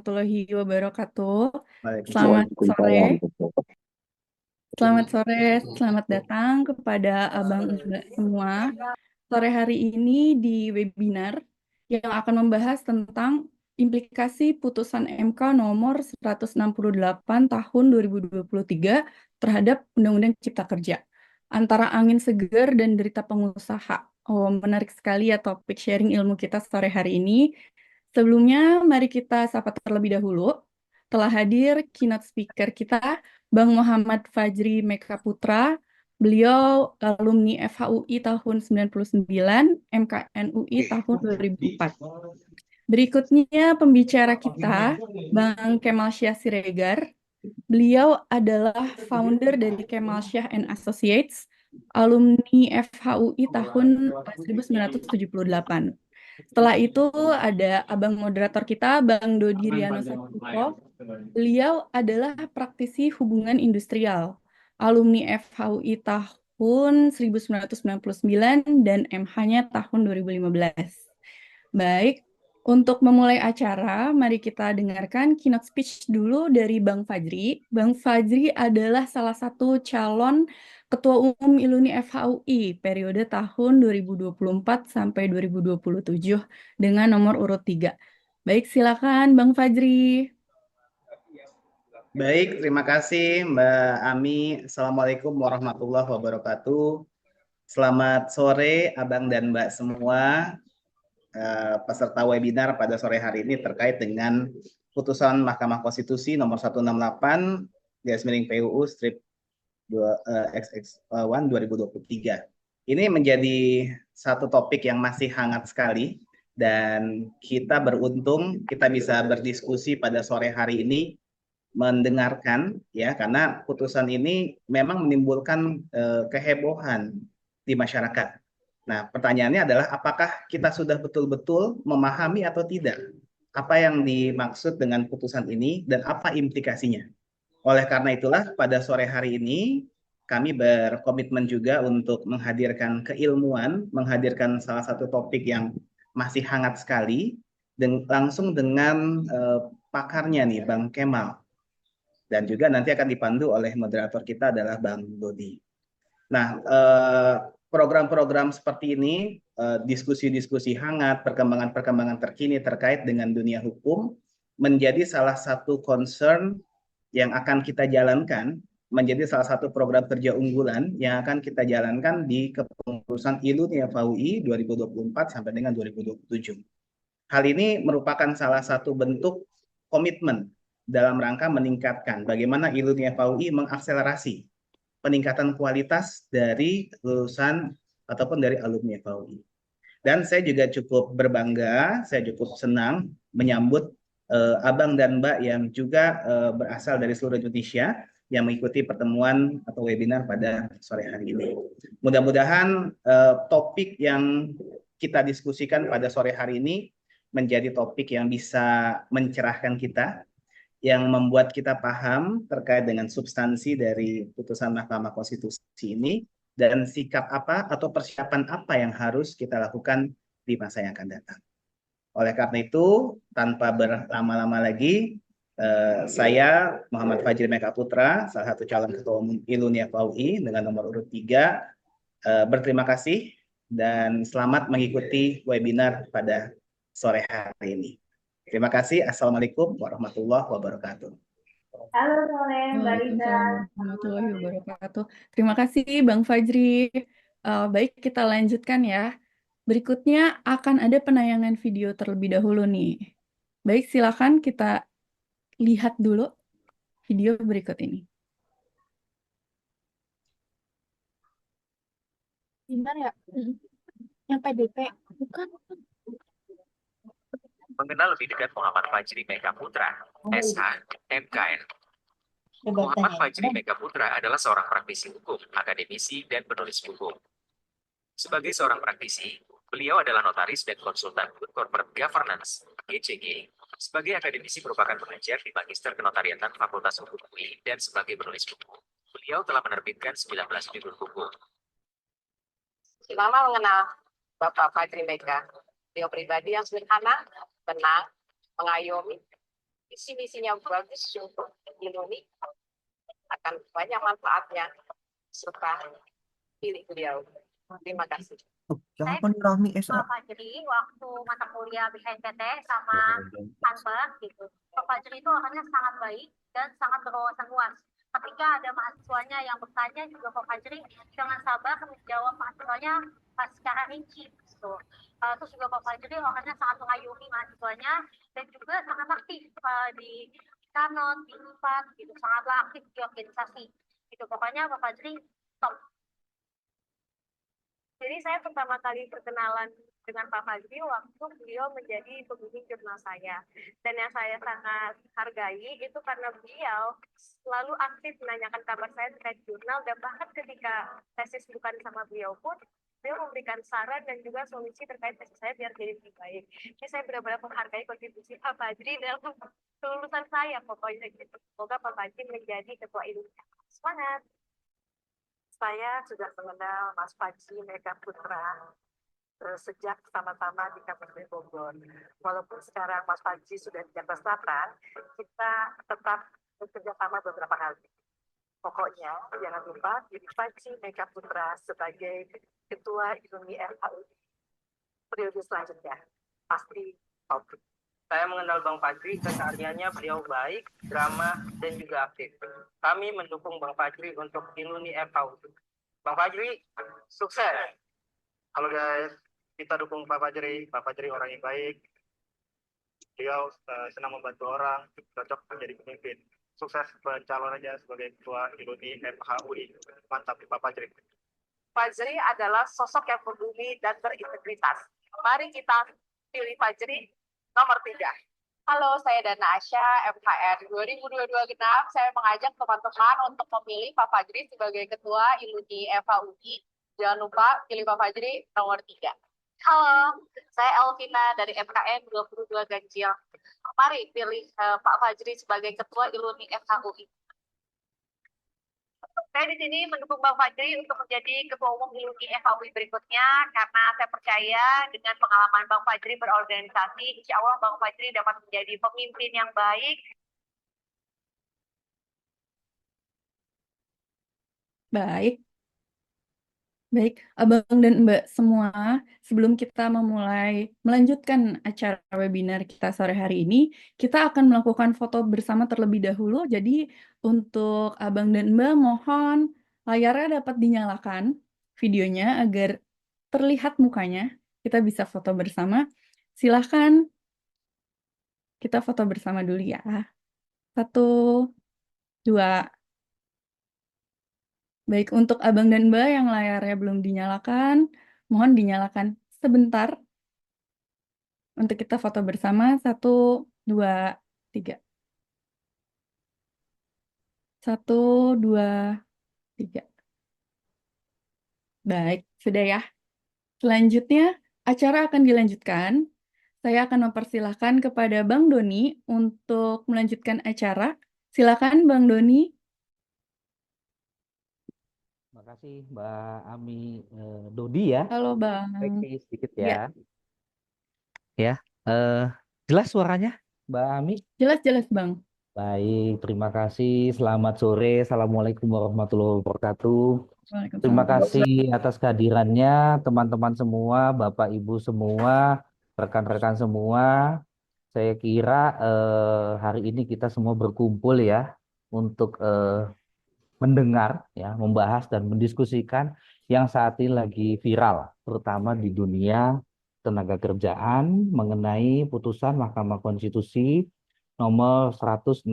Warahmatullahi wabarakatuh. Selamat Waalaikumsalam. sore, selamat datang kepada abang mbak semua. Sore hari ini di webinar yang akan membahas tentang implikasi putusan MK nomor 168 tahun 2023 terhadap Undang-Undang Cipta Kerja. Antara angin segar dan derita pengusaha. Oh, menarik sekali ya topik sharing ilmu kita sore hari ini. Sebelumnya, mari kita sapa terlebih dahulu. Telah hadir keynote speaker kita, Bang Muhammad Fajri Meka Putra. Beliau alumni FHUI tahun 99, MKNUI tahun 2004. Berikutnya pembicara kita, Bang Kemal Syah Siregar. Beliau adalah founder dari Kemal Syah and Associates, alumni FHUI tahun 1978. Setelah itu ada abang moderator kita, Bang Dodi Riano Saputro. Beliau adalah praktisi hubungan industrial, alumni FHUI tahun 1999 dan MH-nya tahun 2015. Baik, untuk memulai acara, mari kita dengarkan keynote speech dulu dari Bang Fajri. Bang Fajri adalah salah satu calon Ketua Umum ILUNI FHUI periode tahun 2024 sampai 2027 dengan nomor urut 3. Baik, silakan Bang Fajri. Baik, terima kasih Mbak Ami. Assalamualaikum warahmatullahi wabarakatuh. Selamat sore Abang dan Mbak semua, peserta webinar pada sore hari ini terkait dengan putusan Mahkamah Konstitusi nomor 168 garis miring PUU strip 2 XX1 2023. Ini menjadi satu topik yang masih hangat sekali dan kita beruntung kita bisa berdiskusi pada sore hari ini mendengarkan ya karena putusan ini memang menimbulkan kehebohan di masyarakat. Nah, pertanyaannya adalah apakah kita sudah betul-betul memahami atau tidak apa yang dimaksud dengan putusan ini dan apa implikasinya. Oleh karena itulah pada sore hari ini kami berkomitmen juga untuk menghadirkan keilmuan, menghadirkan salah satu topik yang masih hangat sekali langsung dengan pakarnya nih Bang Kemal, dan juga nanti akan dipandu oleh moderator kita adalah Bang Dodi. Nah, program-program seperti ini, diskusi-diskusi hangat, perkembangan-perkembangan terkini terkait dengan dunia hukum menjadi salah satu concern yang akan kita jalankan, menjadi salah satu program kerja unggulan yang akan kita jalankan di kepengurusan ILUNI FHUI 2024 sampai dengan 2027. Hal ini merupakan salah satu bentuk komitmen dalam rangka meningkatkan bagaimana ILUNI FHUI mengakselerasi peningkatan kualitas dari lulusan ataupun dari alumni FHUI. Dan saya juga cukup berbangga, saya cukup senang menyambut abang dan mbak yang juga berasal dari seluruh Indonesia yang mengikuti pertemuan atau webinar pada sore hari ini. Mudah-mudahan topik yang kita diskusikan pada sore hari ini menjadi topik yang bisa mencerahkan kita, yang membuat kita paham terkait dengan substansi dari putusan Mahkamah Konstitusi ini dan sikap apa atau persiapan apa yang harus kita lakukan di masa yang akan datang. Oleh karena itu, tanpa berlama-lama lagi, saya Muhammad Fajri Meka Putra, salah satu calon ketua umum ILUNI FHUI dengan nomor urut 3, berterima kasih dan selamat mengikuti webinar pada sore hari ini. Terima kasih. Assalamualaikum warahmatullahi wabarakatuh. Halo sore Mbak Risa. Waalaikumsalam warahmatullahi wabarakatuh. Terima kasih Bang Fajri. Baik, kita lanjutkan ya. Berikutnya akan ada penayangan video terlebih dahulu nih. Baik, silakan kita lihat dulu video berikut ini. Gimana ya? Yang PDP bukan. Mengenal lebih dekat Muhammad Fajri Meka Putra, SH, MKN. Muhammad Fajri Meka Putra adalah seorang praktisi hukum, akademisi, dan penulis buku. Sebagai seorang praktisi, beliau adalah notaris dan konsultan Good Corporate Governance, GCG. Sebagai akademisi merupakan pengajar di Magister Kenotariatan Fakultas Hukum UI dan sebagai penulis buku. Beliau telah menerbitkan 19 judul buku. Lama mengenal Bapak Fajri Meka. Beliau pribadi yang sederhana, tenang, mengayomi, visi misinya bagus untuk Indonesia, akan banyak manfaatnya, serta pilih beliau. Terima kasih. Jangan Rami SA. Pak Fajri waktu mata kuliah BNPT sama Anbar gitu. Pak Fajri itu orangnya sangat baik dan sangat berwawasan luas. Ketika ada mahasiswanya yang bertanya juga Pak Fajri dengan sabar menjawab mahasiswanya secara rinci gitu. Terus juga Pak Fajri orangnya sangat mengayomi mahasiswanya dan juga sangat aktif di Kanon, di IPAT gitu, sangatlah aktif di organisasi. Gitu pokoknya Pak Fajri top. Jadi saya pertama kali perkenalan dengan Pak Fajri waktu beliau menjadi pembimbing jurnal saya. Dan yang saya sangat hargai itu karena beliau selalu aktif menanyakan kabar saya terkait jurnal, dan bahkan ketika tesis bukan sama beliau pun, beliau memberikan saran dan juga solusi terkait tesis saya biar jadi lebih baik. Jadi saya benar-benar menghargai kontribusi Pak Fajri dalam kelulusan saya pokoknya gitu. Semoga Pak Fajri menjadi ketua ilmunya. Semangat! Saya sudah mengenal Mas Fajri Mega Putra sejak sama-sama di Kabupaten Bogor. Walaupun sekarang Mas Fajri sudah di Jakarta Selatan, kita tetap bekerja sama beberapa kali. Pokoknya jangan lupa pilih Fajri Mega Putra sebagai Ketua ILMI FAU periode selanjutnya. Pasti top. Saya mengenal Bang Fajri, kesehariannya beliau baik, ramah, dan juga aktif. Kami mendukung Bang Fajri untuk ILMI FAU. Bang Fajri, sukses! Halo guys, kita dukung Pak Fajri. Pak Fajri orang yang baik. Beliau senang membantu orang, cocok menjadi pemimpin. Sukses pencalonannya sebagai Ketua ILMI FHUI. Mantap Pak Fajri. Fajri adalah sosok yang peduli dan berintegritas. Mari kita pilih Fajri nomor 3. Halo, saya Dana Asya, MKR 2022 genap. Saya mengajak teman-teman untuk memilih Pak Fajri sebagai Ketua ILMI FAUI. Jangan lupa pilih Pak Fajri nomor 3. Halo, saya Elvina dari MKN 22 Ganjil. Mari pilih Pak Fajri sebagai Ketua ILMI FAUI. Saya di sini mendukung Bang Fajri untuk menjadi Ketua Umum ILMI FAUI berikutnya, karena saya percaya dengan pengalaman Bang Fajri berorganisasi, insya Allah Bang Fajri dapat menjadi pemimpin yang baik. Baik. Baik, Abang dan Mbak semua, sebelum kita memulai melanjutkan acara webinar kita sore hari ini, kita akan melakukan foto bersama terlebih dahulu. Jadi untuk Abang dan Mbak, mohon layarnya dapat dinyalakan videonya agar terlihat mukanya. Kita bisa foto bersama. Silahkan kita foto bersama dulu ya. 1, 2. Baik, untuk Abang dan Mbak yang layarnya belum dinyalakan, mohon dinyalakan sebentar untuk kita foto bersama. 1, 2, 3. 1, 2, 3. Baik, sudah ya. Selanjutnya, acara akan dilanjutkan. Saya akan mempersilahkan kepada Bang Doni untuk melanjutkan acara. Silakan Bang Doni. Terima kasih Mbak Ami Dodi ya. Halo Bang. Baik sedikit Ya. ya. Jelas suaranya Mbak Ami? Jelas-jelas Bang. Baik, terima kasih. Selamat sore. Assalamualaikum warahmatullahi wabarakatuh. Terima kasih atas kehadirannya teman-teman semua, Bapak Ibu semua, rekan-rekan semua. Saya kira hari ini kita semua berkumpul ya untuk mendengar, ya, membahas dan mendiskusikan yang saat ini lagi viral, terutama di dunia tenaga kerjaan mengenai putusan Mahkamah Konstitusi nomor 168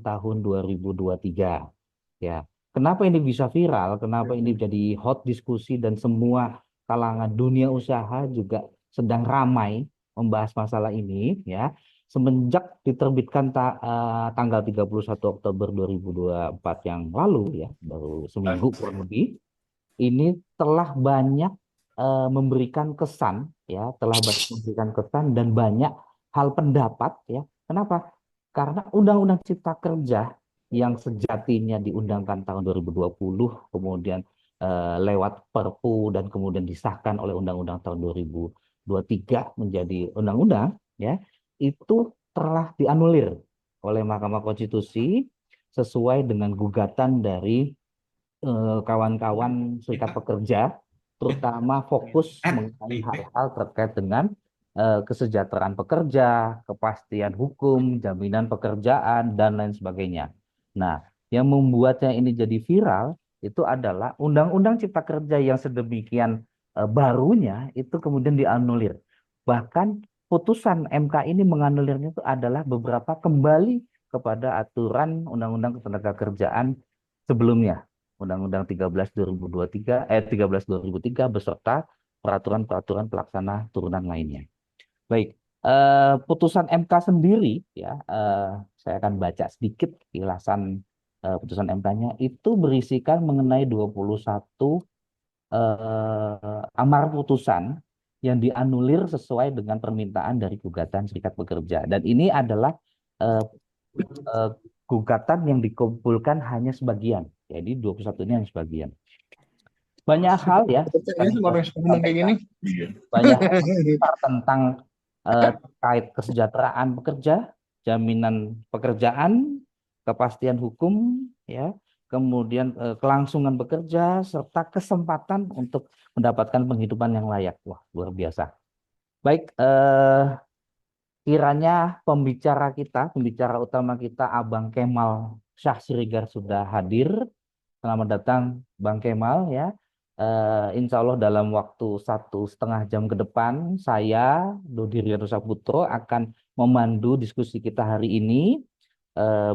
tahun 2023. Ya, kenapa ini bisa viral? Kenapa ini jadi hot diskusi dan semua kalangan dunia usaha juga sedang ramai membahas masalah ini, ya. Semenjak diterbitkan tanggal 31 Oktober 2024 yang lalu, ya, baru seminggu kurang lebih, ini telah banyak memberikan kesan, ya, dan banyak hal pendapat, ya. Kenapa? Karena Undang-Undang Cipta Kerja yang sejatinya diundangkan tahun 2020, kemudian lewat Perpu dan kemudian disahkan oleh Undang-Undang tahun 2023 menjadi undang-undang, ya, itu telah dianulir oleh Mahkamah Konstitusi sesuai dengan gugatan dari kawan-kawan serikat pekerja, terutama fokus mengenai hal-hal terkait dengan kesejahteraan pekerja, kepastian hukum, jaminan pekerjaan, dan lain sebagainya. Nah, yang membuatnya ini jadi viral itu adalah Undang-Undang Cipta Kerja yang sedemikian barunya itu kemudian dianulir. Bahkan putusan MK ini menganulirnya itu adalah beberapa kembali kepada aturan Undang-Undang Ketenagakerjaan sebelumnya. Undang-Undang 13 2023 13 2003 beserta peraturan-peraturan pelaksana turunan lainnya. Baik, putusan MK sendiri ya, saya akan baca sedikit kilasan putusan MK-nya itu berisikan mengenai 21 amar putusan yang dianulir sesuai dengan permintaan dari gugatan serikat pekerja. Dan ini adalah eh, eh, gugatan yang dikumpulkan hanya sebagian. Jadi 21 ini hanya sebagian. Banyak hal ya, banyak hal tentang terkait kesejahteraan pekerja, jaminan pekerjaan, kepastian hukum, ya, kemudian kelangsungan bekerja, serta kesempatan untuk mendapatkan penghidupan yang layak. Wah, luar biasa. Baik, kiranya pembicara utama kita, Abang Kemal Syah Siregar sudah hadir. Selamat datang, Bang Kemal ya. Insya Allah dalam waktu 1,5 jam ke depan, saya, Dodi Rianto Saputro, akan memandu diskusi kita hari ini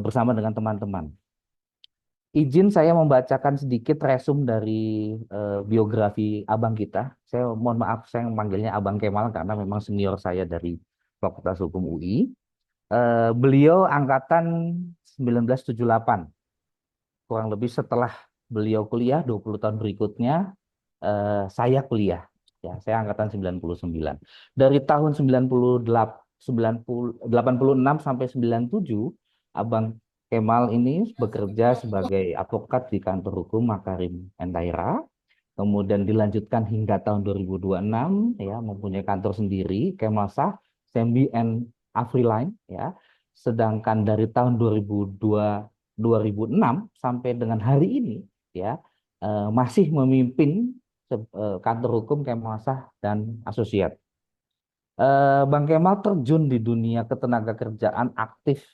bersama dengan teman-teman. Izin saya membacakan sedikit resum dari biografi abang kita. Saya mohon maaf, saya memanggilnya Abang Kemal karena memang senior saya dari Fakultas Hukum UI. Beliau angkatan 1978. Kurang lebih setelah beliau kuliah 20 tahun berikutnya saya kuliah. Ya, saya angkatan 99. Dari tahun 86 sampai 97 Abang Kemal ini bekerja sebagai advokat di kantor hukum Makarim Entaira. Kemudian dilanjutkan hingga tahun 2026 ya, mempunyai kantor sendiri Kemal Shah Sembi and Afriline ya. Sedangkan dari tahun 2006 sampai dengan hari ini ya masih memimpin kantor hukum Kemal Shah dan Asosiat. Bang Kemal terjun di dunia ketenagakerjaan, aktif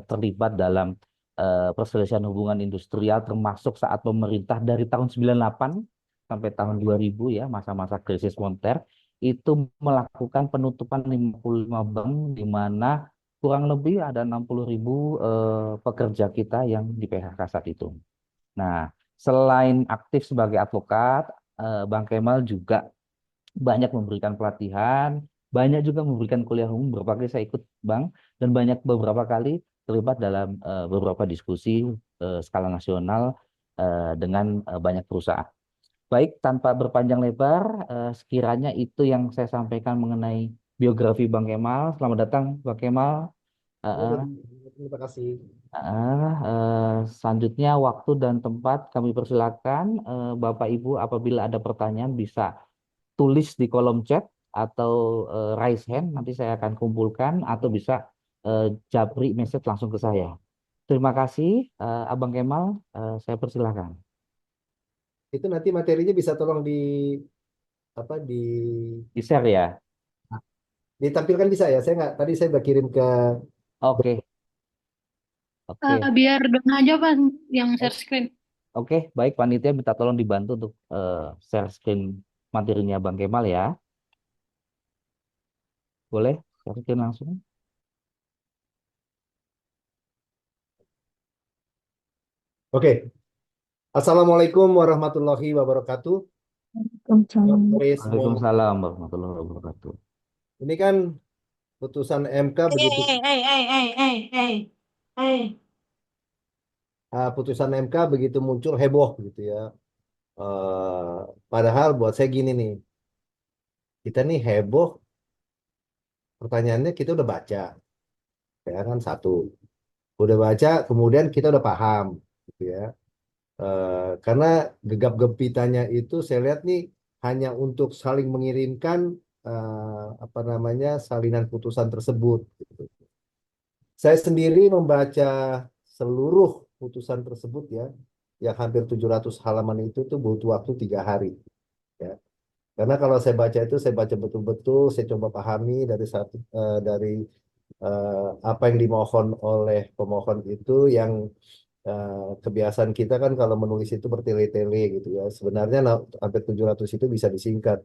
terlibat dalam perselisihan hubungan industrial, termasuk saat pemerintah dari tahun 98 sampai tahun 2000 ya, masa-masa krisis moneter, itu melakukan penutupan 55 bank di mana kurang lebih ada 60.000 pekerja kita yang di PHK saat itu. Nah, selain aktif sebagai advokat, Bang Kemal juga banyak memberikan pelatihan, banyak juga memberikan kuliah umum, beberapa kali saya ikut Bang, dan banyak beberapa kali terlibat dalam beberapa diskusi skala nasional dengan banyak perusahaan. Baik, tanpa berpanjang lebar, sekiranya itu yang saya sampaikan mengenai biografi Bang Kemal. Selamat datang Bang Kemal. Terima kasih. Selanjutnya waktu dan tempat kami persilakan. Bapak Ibu apabila ada pertanyaan bisa tulis di kolom chat atau raise hand, nanti saya akan kumpulkan, atau bisa japri message langsung ke saya. Terima kasih Abang Kemal, saya persilahkan. Itu nanti materinya bisa tolong Di share ya. ditampilkan bisa ya. Tadi saya udah kirim ke. Oke. Biar Dona aja Pak yang share screen. Oke, baik, panitia minta tolong dibantu untuk share screen materinya Bang Kemal ya. Boleh share screen langsung? Oke. Assalamualaikum warahmatullahi wabarakatuh. Waalaikumsalam warahmatullahi wabarakatuh. Ini kan putusan MK begitu. Putusan MK begitu muncul heboh gitu ya. Padahal buat saya gini nih, kita nih heboh. Pertanyaannya kita udah baca, ya kan satu. Udah baca, kemudian kita udah paham, gitu ya. Karena gegap gempitanya itu saya lihat nih hanya untuk saling mengirimkan salinan putusan tersebut. Gitu. Saya sendiri membaca seluruh putusan tersebut ya, yang hampir 700 halaman itu tuh butuh waktu 3 hari. Ya. Karena kalau saya baca itu, saya baca betul-betul, saya coba pahami dari apa yang dimohon oleh pemohon itu, yang kebiasaan kita kan kalau menulis itu bertele-tele gitu ya. Sebenarnya hampir 700 itu bisa disingkat.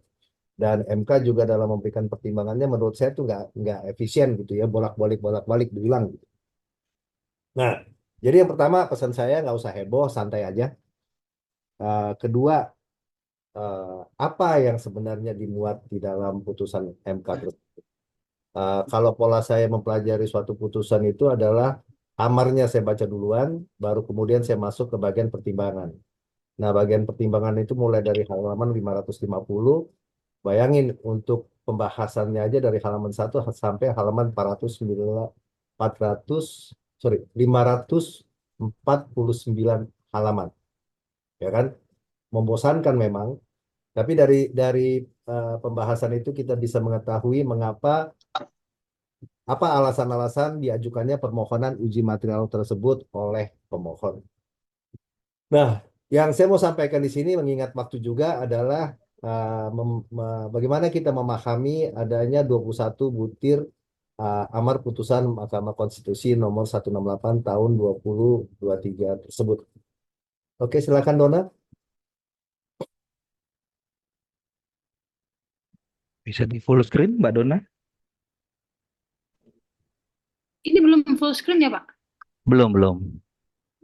Dan MK juga dalam memberikan pertimbangannya menurut saya tuh nggak efisien gitu ya, bolak-balik diulang gitu. Nah, jadi yang pertama pesan saya nggak usah heboh, santai aja. Kedua, apa yang sebenarnya dimuat di dalam putusan MK tersebut? Kalau pola saya mempelajari suatu putusan itu adalah amarnya saya baca duluan, baru kemudian saya masuk ke bagian pertimbangan. Nah, bagian pertimbangan itu mulai dari halaman 550. Bayangin untuk pembahasannya aja dari halaman 1 sampai halaman 549 halaman. Ya kan? Membosankan memang, tapi dari pembahasan itu kita bisa mengetahui mengapa apa alasan-alasan diajukannya permohonan uji material tersebut oleh pemohon. Nah, yang saya mau sampaikan di sini mengingat waktu juga adalah bagaimana kita memahami adanya 21 butir amar putusan Mahkamah Konstitusi nomor 168 tahun 2023 tersebut. Oke, silakan Dona. Bisa di full screen, Mbak Dona? Ini belum full screen ya, Pak? Belum.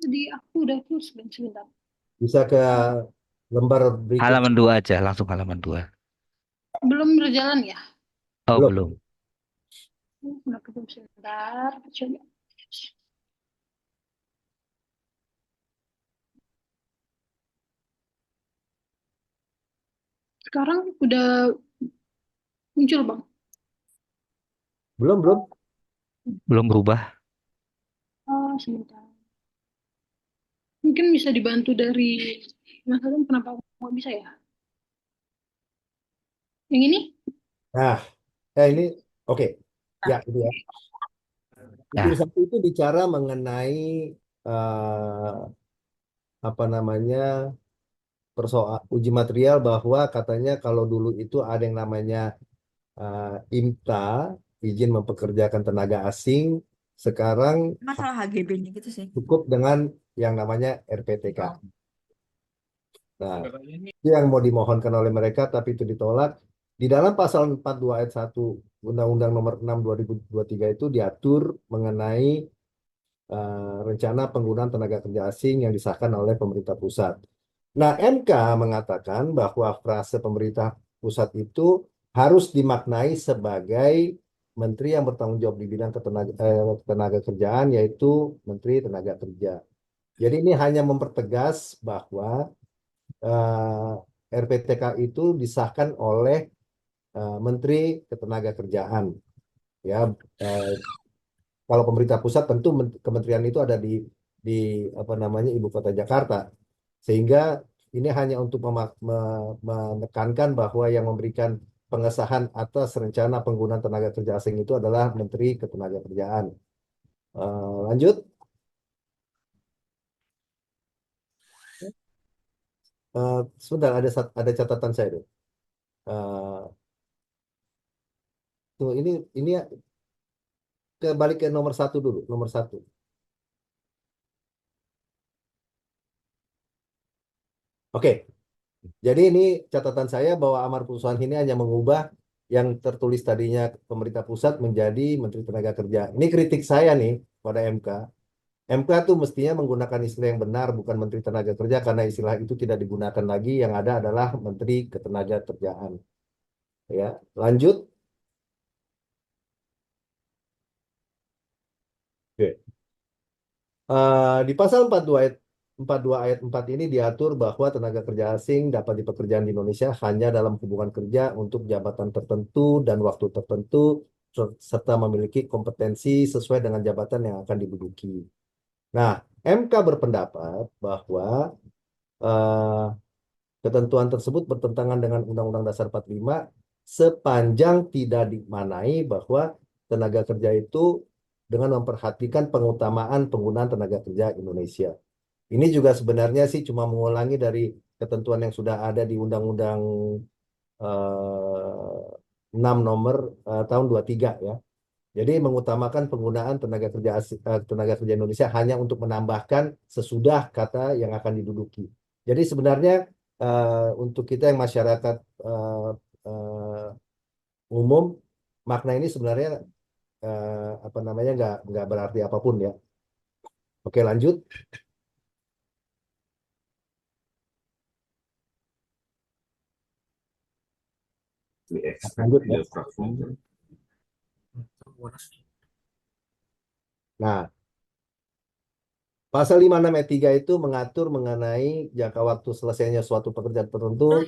Jadi aku udah full screen sebentar. Bisa ke lembar berikut. Halaman 2 aja, langsung halaman 2. Belum berjalan ya? Oh, Belum. belum. Udah ketemu sebentar. Coba. Sekarang udah muncul, Bang. Belum. Belum berubah. Oh, sebentar. Mungkin bisa dibantu dari Mas Adam, kenapa nggak bisa ya? Yang ini? Nah, ini oke. Ya, itu ya. Butir Nah, 1 itu bicara mengenai apa namanya persoal uji material, bahwa katanya kalau dulu itu ada yang namanya IMTA, izin mempekerjakan tenaga asing, sekarang Masalah HGB-nya gitu sih. cukup dengan yang namanya RPTK. Nah, itu yang mau dimohonkan oleh mereka, tapi itu ditolak. Di dalam pasal 42 ayat 1 Undang-Undang Nomor 6 2023 itu diatur mengenai rencana penggunaan tenaga kerja asing yang disahkan oleh pemerintah pusat. Nah, MK mengatakan bahwa frase pemerintah pusat itu harus dimaknai sebagai menteri yang bertanggung jawab di bidang tenaga kerjaan, yaitu Menteri Tenaga Kerja. Jadi ini hanya mempertegas bahwa RPTK itu disahkan oleh Menteri Ketenagakerjaan. Ya, kalau pemerintah pusat tentu kementerian itu ada di apa namanya ibu kota Jakarta, sehingga ini hanya untuk menekankan bahwa yang memberikan pengesahan atas rencana penggunaan tenaga kerja asing itu adalah Menteri Ketenagakerjaan. Lanjut. Sebentar, ada catatan saya tuh. Tuh ini balik ke nomor 1 dulu, nomor 1. Oke, jadi ini catatan saya bahwa amar putusan ini hanya mengubah yang tertulis tadinya pemerintah pusat menjadi Menteri Tenaga Kerja. Ini kritik saya nih pada MK. MK tuh mestinya menggunakan istilah yang benar, bukan Menteri Tenaga Kerja, karena istilah itu tidak digunakan lagi. Yang ada adalah Menteri Ketenagakerjaan. Ya, lanjut. Oke. Di pasal 42 ayat 4 ini diatur bahwa tenaga kerja asing dapat dipekerjakan di Indonesia hanya dalam hubungan kerja untuk jabatan tertentu dan waktu tertentu, serta memiliki kompetensi sesuai dengan jabatan yang akan diduduki. Nah, MK berpendapat bahwa eh, ketentuan tersebut bertentangan dengan Undang-Undang Dasar 45 sepanjang tidak dimaknai bahwa tenaga kerja itu dengan memperhatikan pengutamaan penggunaan tenaga kerja Indonesia. Ini juga sebenarnya sih cuma mengulangi dari ketentuan yang sudah ada di Undang-Undang 6 nomor tahun 23 ya. Jadi mengutamakan penggunaan tenaga kerja Indonesia hanya untuk menambahkan sesudah kata yang akan diduduki. Jadi sebenarnya untuk kita yang masyarakat umum, makna ini sebenarnya apa namanya nggak berarti apapun ya. Oke, lanjut. Lanjut ya. Nah, pasal 56 ayat 3 itu mengatur mengenai jangka waktu selesainya suatu pekerjaan tertentu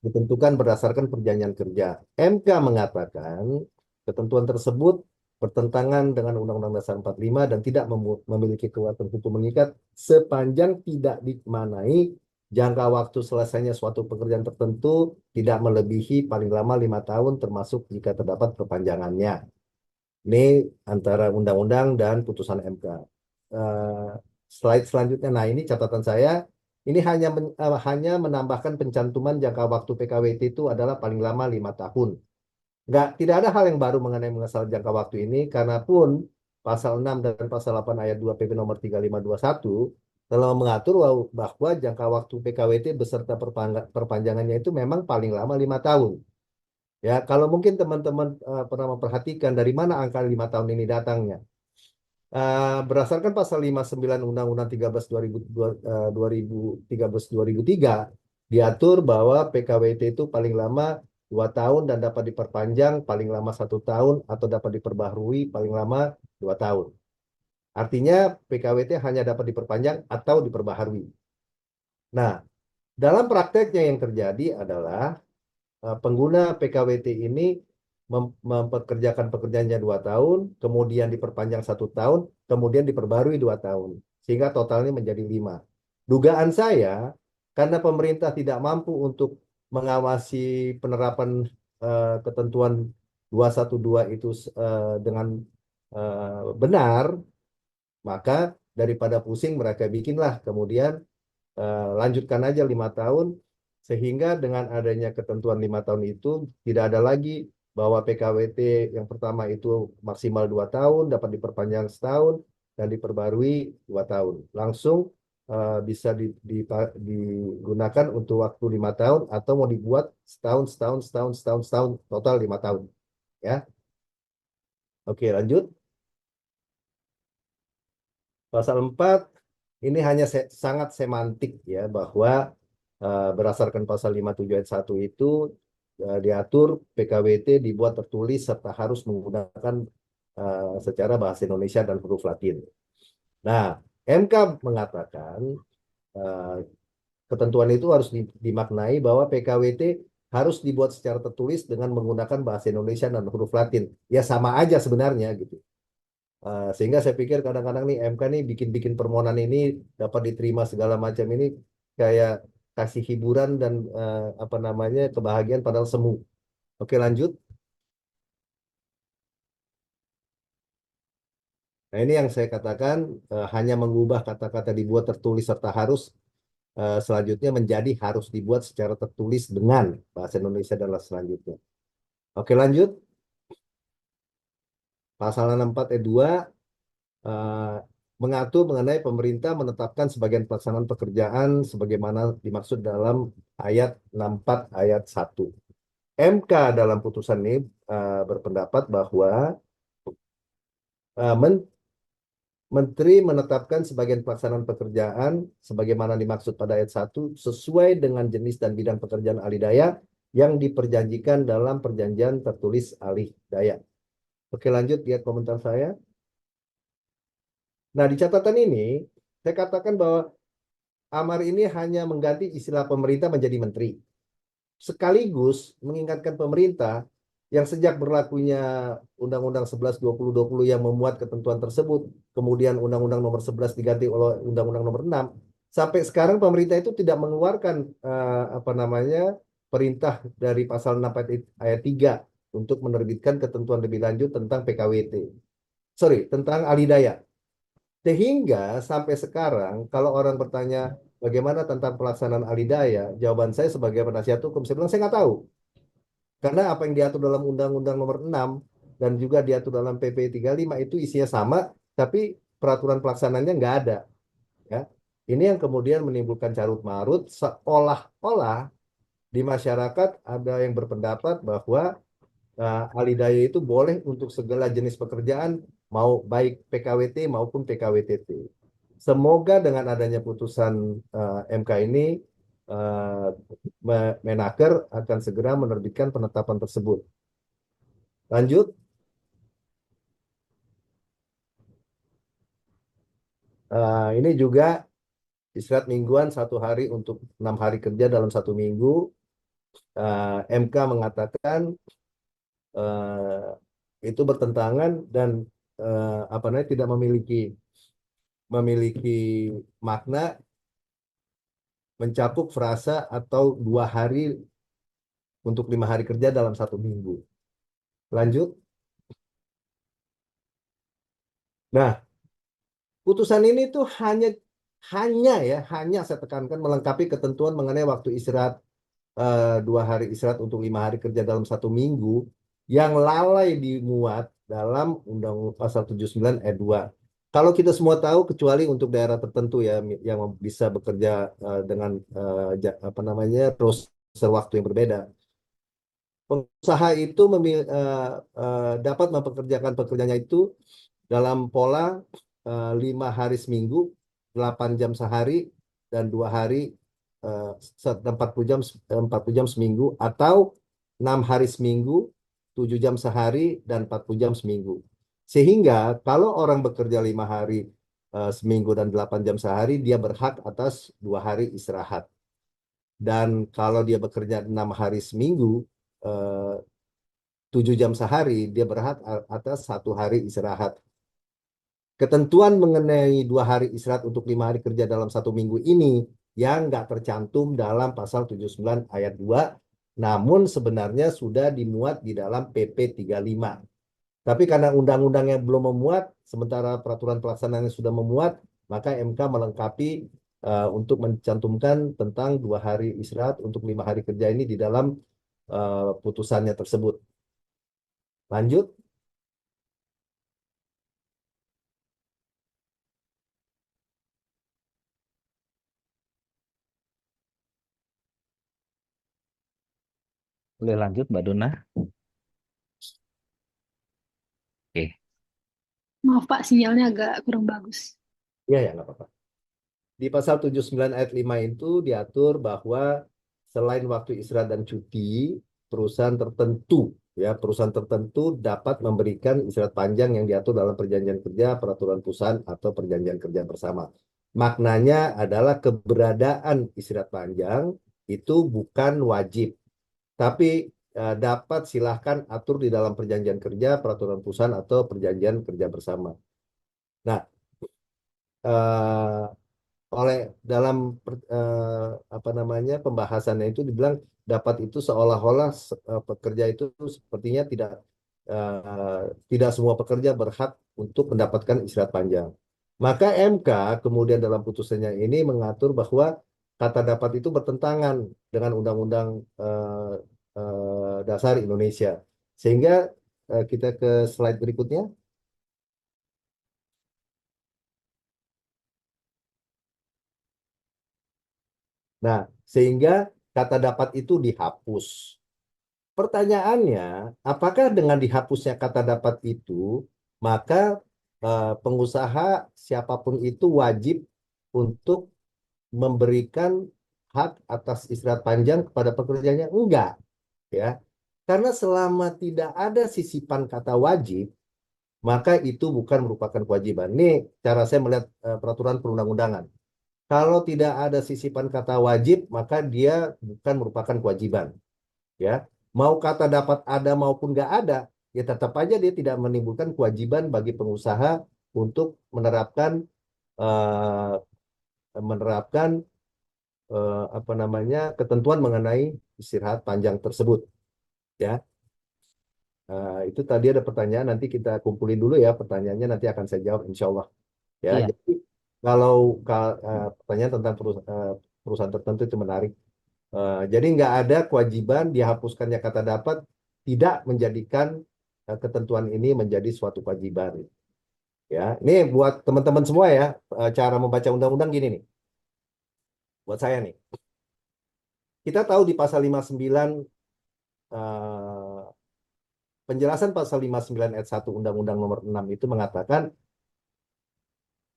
ditentukan berdasarkan perjanjian kerja. MK mengatakan ketentuan tersebut bertentangan dengan Undang-Undang Dasar 45 dan tidak memiliki kekuatan hukum mengikat sepanjang tidak dimaknai jangka waktu selesainya suatu pekerjaan tertentu tidak melebihi paling lama 5 tahun termasuk jika terdapat perpanjangannya. Ini antara undang-undang dan putusan MK. Slide selanjutnya, nah ini catatan saya, ini hanya menambahkan pencantuman jangka waktu PKWT itu adalah paling lama 5 tahun. Tidak ada hal yang baru mengenai masalah jangka waktu ini, karena pun pasal 6 dan pasal 8 ayat 2 PP nomor 3521 telah mengatur bahwa jangka waktu PKWT beserta perpanjangannya itu memang paling lama 5 tahun. Ya, kalau mungkin teman-teman pernah memperhatikan dari mana angka 5 tahun ini datangnya. Berdasarkan pasal 59 Undang-Undang 13/2003 diatur bahwa PKWT itu paling lama 2 tahun dan dapat diperpanjang paling lama 1 tahun atau dapat diperbaharui paling lama 2 tahun. Artinya PKWT hanya dapat diperpanjang atau diperbaharui. Nah, dalam prakteknya yang terjadi adalah pengguna PKWT ini mempekerjakan pekerjaannya 2 tahun, kemudian diperpanjang 1 tahun, kemudian diperbarui 2 tahun. Sehingga totalnya menjadi 5. Dugaan saya, karena pemerintah tidak mampu untuk mengawasi penerapan ketentuan 212 itu dengan benar, maka daripada pusing mereka bikinlah kemudian lanjutkan aja 5 tahun, sehingga dengan adanya ketentuan 5 tahun itu tidak ada lagi bahwa PKWT yang pertama itu maksimal 2 tahun, dapat diperpanjang setahun, dan diperbarui 2 tahun. Langsung bisa digunakan untuk waktu 5 tahun, atau mau dibuat setahun, total 5 tahun. Ya. Oke, lanjut. Pasal 4, ini hanya sangat semantik ya, bahwa berdasarkan pasal 57 ayat 1 itu diatur PKWT dibuat tertulis serta harus menggunakan secara bahasa Indonesia dan huruf Latin. Nah, MK mengatakan ketentuan itu harus dimaknai bahwa PKWT harus dibuat secara tertulis dengan menggunakan bahasa Indonesia dan huruf Latin. Ya sama aja sebenarnya gitu. Sehingga saya pikir kadang-kadang nih MK nih bikin permohonan ini dapat diterima segala macam ini kayak kasih hiburan dan apa namanya kebahagiaan padahal semu. Oke, lanjut. Nah, ini yang saya katakan hanya mengubah kata-kata dibuat tertulis serta harus selanjutnya menjadi harus dibuat secara tertulis dengan bahasa Indonesia dan selanjutnya. Oke, lanjut. Pasal 64 ayat 2 mengatur mengenai pemerintah menetapkan sebagian pelaksanaan pekerjaan sebagaimana dimaksud dalam ayat 64 ayat 1. MK dalam putusan ini berpendapat bahwa Menteri menetapkan sebagian pelaksanaan pekerjaan sebagaimana dimaksud pada ayat 1 sesuai dengan jenis dan bidang pekerjaan alih daya yang diperjanjikan dalam perjanjian tertulis alih daya. Oke, lanjut, lihat komentar saya. Nah, di catatan ini saya katakan bahwa amar ini hanya mengganti istilah pemerintah menjadi menteri. Sekaligus mengingatkan pemerintah yang sejak berlakunya Undang-Undang 11 2020 yang memuat ketentuan tersebut, kemudian Undang-Undang nomor 11 diganti oleh Undang-Undang nomor 6, sampai sekarang pemerintah itu tidak mengeluarkan apa namanya perintah dari pasal 6 ayat 3 untuk menerbitkan ketentuan lebih lanjut tentang PKWT. sorry, tentang alidaya. Sehingga sampai sekarang kalau orang bertanya bagaimana tentang pelaksanaan alidaya, jawaban saya sebagai penasihat hukum, saya bilang saya nggak tahu. Karena apa yang diatur dalam Undang-Undang Nomor 6 dan juga diatur dalam PP 35 itu isinya sama, tapi peraturan pelaksanaannya nggak ada. Ya. Ini yang kemudian menimbulkan carut marut, seolah-olah di masyarakat ada yang berpendapat bahwa alidaya itu boleh untuk segala jenis pekerjaan, mau baik PKWT maupun PKWTT. Semoga dengan adanya putusan MK ini, Menaker akan segera menerbitkan penetapan tersebut. Lanjut. Ini juga istirahat mingguan 1 hari untuk 6 hari kerja dalam 1 minggu. MK mengatakan itu bertentangan dan apa namanya tidak memiliki makna mencakup frasa atau 2 hari untuk 5 hari kerja dalam 1 minggu. Lanjut. Nah, putusan ini tuh hanya saya tekankan melengkapi ketentuan mengenai waktu istirahat 2 hari istirahat untuk 5 hari kerja dalam 1 minggu yang lalai dimuat dalam Undang-Undang Pasal 79 ayat 2. Kalau kita semua tahu, kecuali untuk daerah tertentu ya yang bisa bekerja dengan apa namanya roster waktu yang berbeda, pengusaha itu dapat mempekerjakan pekerjanya itu dalam pola 5 hari seminggu, 8 jam sehari, dan 2 hari 40 jam seminggu, atau 6 hari seminggu, 7 jam sehari, dan 40 jam seminggu. Sehingga kalau orang bekerja 5 hari seminggu dan 8 jam sehari, dia berhak atas 2 hari istirahat. Dan kalau dia bekerja 6 hari seminggu, 7 jam sehari, dia berhak atas 1 hari istirahat. Ketentuan mengenai 2 hari istirahat untuk 5 hari kerja dalam 1 minggu ini yang nggak tercantum dalam pasal 79 ayat 2, namun sebenarnya sudah dimuat di dalam PP 35. Tapi karena undang-undangnya belum memuat, sementara peraturan pelaksanaannya sudah memuat, maka MK melengkapi untuk mencantumkan tentang 2 hari istirahat untuk 5 hari kerja ini di dalam putusannya tersebut. Lanjut. Boleh lanjut, Mbak Dona? Oke. Maaf Pak, sinyalnya agak kurang bagus. Iya, ya, nggak apa-apa. Di pasal 79 ayat 5 itu diatur bahwa selain waktu istirahat dan cuti, perusahaan tertentu dapat memberikan istirahat panjang yang diatur dalam perjanjian kerja, peraturan perusahaan, atau perjanjian kerja bersama. Maknanya adalah keberadaan istirahat panjang itu bukan wajib, tapi dapat silahkan atur di dalam perjanjian kerja, peraturan perusahaan, atau perjanjian kerja bersama. Nah, oleh dalam apa namanya pembahasannya itu dibilang dapat itu seolah-olah pekerja itu sepertinya tidak semua pekerja berhak untuk mendapatkan istirahat panjang. Maka MK kemudian dalam putusannya ini mengatur bahwa kata dapat itu bertentangan dengan Undang-Undang Dasar Indonesia. Sehingga kita ke slide berikutnya. Nah, sehingga kata dapat itu dihapus. Pertanyaannya, apakah dengan dihapusnya kata dapat itu, maka pengusaha siapapun itu wajib untuk memberikan hak atas istirahat panjang kepada pekerjanya? Enggak, ya. Karena selama tidak ada sisipan kata wajib, maka itu bukan merupakan kewajiban. Ini cara saya melihat peraturan perundang-undangan. Kalau tidak ada sisipan kata wajib, maka dia bukan merupakan kewajiban. Ya, mau kata dapat ada maupun nggak ada, ya tetap aja dia tidak menimbulkan kewajiban bagi pengusaha untuk eh, menerapkan apa namanya ketentuan mengenai istirahat panjang tersebut. Ya, Itu tadi ada pertanyaan, nanti kita kumpulin dulu ya pertanyaannya, nanti akan saya jawab insya Allah. Ya, Iya. jadi kalau pertanyaan tentang perusahaan tertentu itu menarik. Jadi nggak ada kewajiban dihapuskannya kata dapat, tidak menjadikan ketentuan ini menjadi suatu kewajiban. Ya, ini buat teman-teman semua ya, cara membaca undang-undang gini nih. Buat saya nih, kita tahu di pasal 59, eh, penjelasan pasal 59 ayat 1 Undang-Undang Nomor 6 itu mengatakan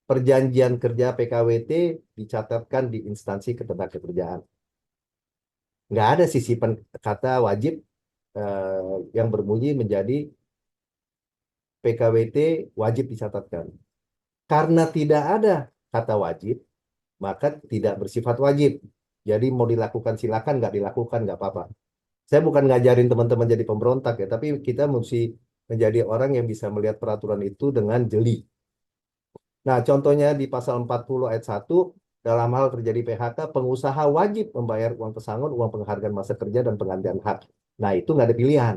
perjanjian kerja PKWT dicatatkan di instansi ketenagakerjaan. Nggak ada sisipan kata wajib yang berbunyi menjadi PKWT wajib dicatatkan. Karena tidak ada kata wajib, maka tidak bersifat wajib. Jadi mau dilakukan silakan, nggak dilakukan nggak apa-apa. Saya bukan ngajarin teman-teman jadi pemberontak ya, tapi kita mesti menjadi orang yang bisa melihat peraturan itu dengan jeli. Nah, contohnya di pasal 40 ayat 1, dalam hal terjadi PHK, pengusaha wajib membayar uang pesangon, uang penghargaan masa kerja, dan penggantian hak. Nah, itu nggak ada pilihan.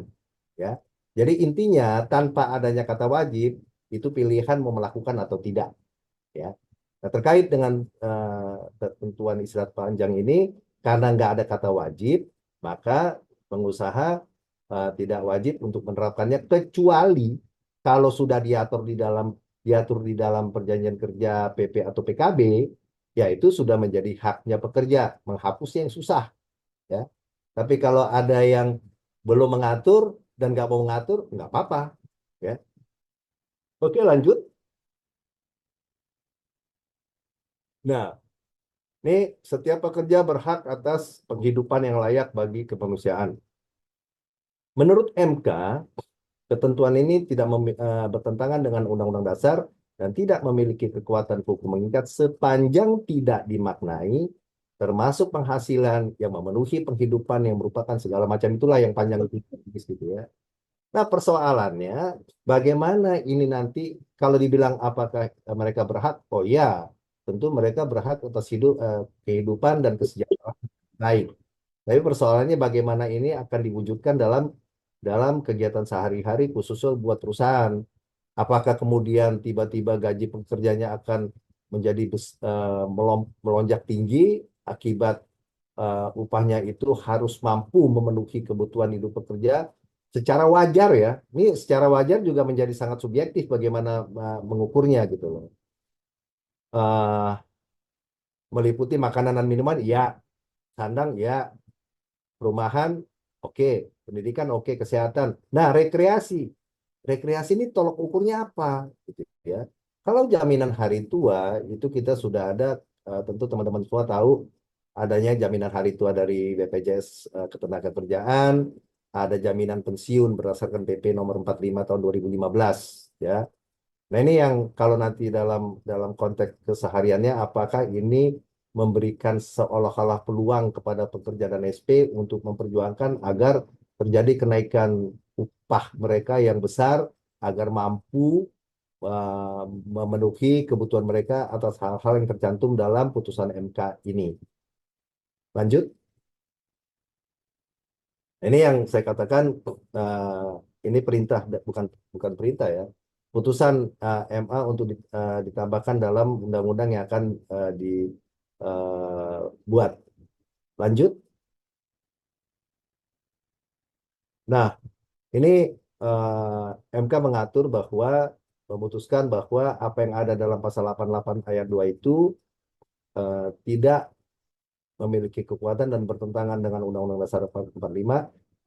Ya. Jadi intinya, tanpa adanya kata wajib, itu pilihan mau melakukan atau tidak. Ya. Nah, terkait dengan ketentuan istirahat panjang ini, karena nggak ada kata wajib, maka pengusaha tidak wajib untuk menerapkannya, kecuali kalau sudah diatur di dalam perjanjian kerja PP atau PKB, ya itu sudah menjadi haknya pekerja, menghapusnya yang susah. Ya. Tapi kalau ada yang belum mengatur dan nggak mau mengatur, nggak apa-apa. Ya. Oke, lanjut. Nah, ini setiap pekerja berhak atas penghidupan yang layak bagi kemanusiaan. Menurut MK, ketentuan ini tidak bertentangan dengan Undang-Undang Dasar dan tidak memiliki kekuatan hukum mengikat sepanjang tidak dimaknai, termasuk penghasilan yang memenuhi penghidupan yang merupakan segala macam, itulah yang panjang itu gitu ya. Nah, persoalannya bagaimana ini nanti kalau dibilang apakah mereka berhak? Oh ya, tentu mereka berhak atas kehidupan dan kesejahteraan baik. Tapi persoalannya bagaimana ini akan diwujudkan dalam kegiatan sehari-hari khususnya buat perusahaan. Apakah kemudian tiba-tiba gaji pekerjanya akan menjadi melonjak tinggi akibat upahnya itu harus mampu memenuhi kebutuhan hidup pekerja secara wajar ya. Ini secara wajar juga menjadi sangat subjektif bagaimana mengukurnya gitu loh. Meliputi makanan dan minuman, ya. Sandang, ya. Perumahan, oke. Pendidikan, oke. Kesehatan. Nah, rekreasi. Rekreasi ini tolok ukurnya apa? Gitu ya. Kalau jaminan hari tua, itu kita sudah ada, tentu teman-teman semua tahu, adanya jaminan hari tua dari BPJS Ketenagakerjaan, ada jaminan pensiun berdasarkan PP nomor 45 tahun 2015 ya. Nah, ini yang kalau nanti dalam konteks kesehariannya apakah ini memberikan seolah-olah peluang kepada pekerja dan SP untuk memperjuangkan agar terjadi kenaikan upah mereka yang besar agar mampu uh, memenuhi kebutuhan mereka atas hal-hal yang tercantum dalam putusan MK ini. Lanjut. Ini yang saya katakan ini perintah, bukan bukan perintah ya. Putusan MA untuk ditambahkan dalam undang-undang yang akan dibuat. Lanjut. Nah, ini MK mengatur bahwa memutuskan bahwa apa yang ada dalam pasal 88 ayat 2 itu tidak memiliki kekuatan dan bertentangan dengan Undang-Undang Dasar 45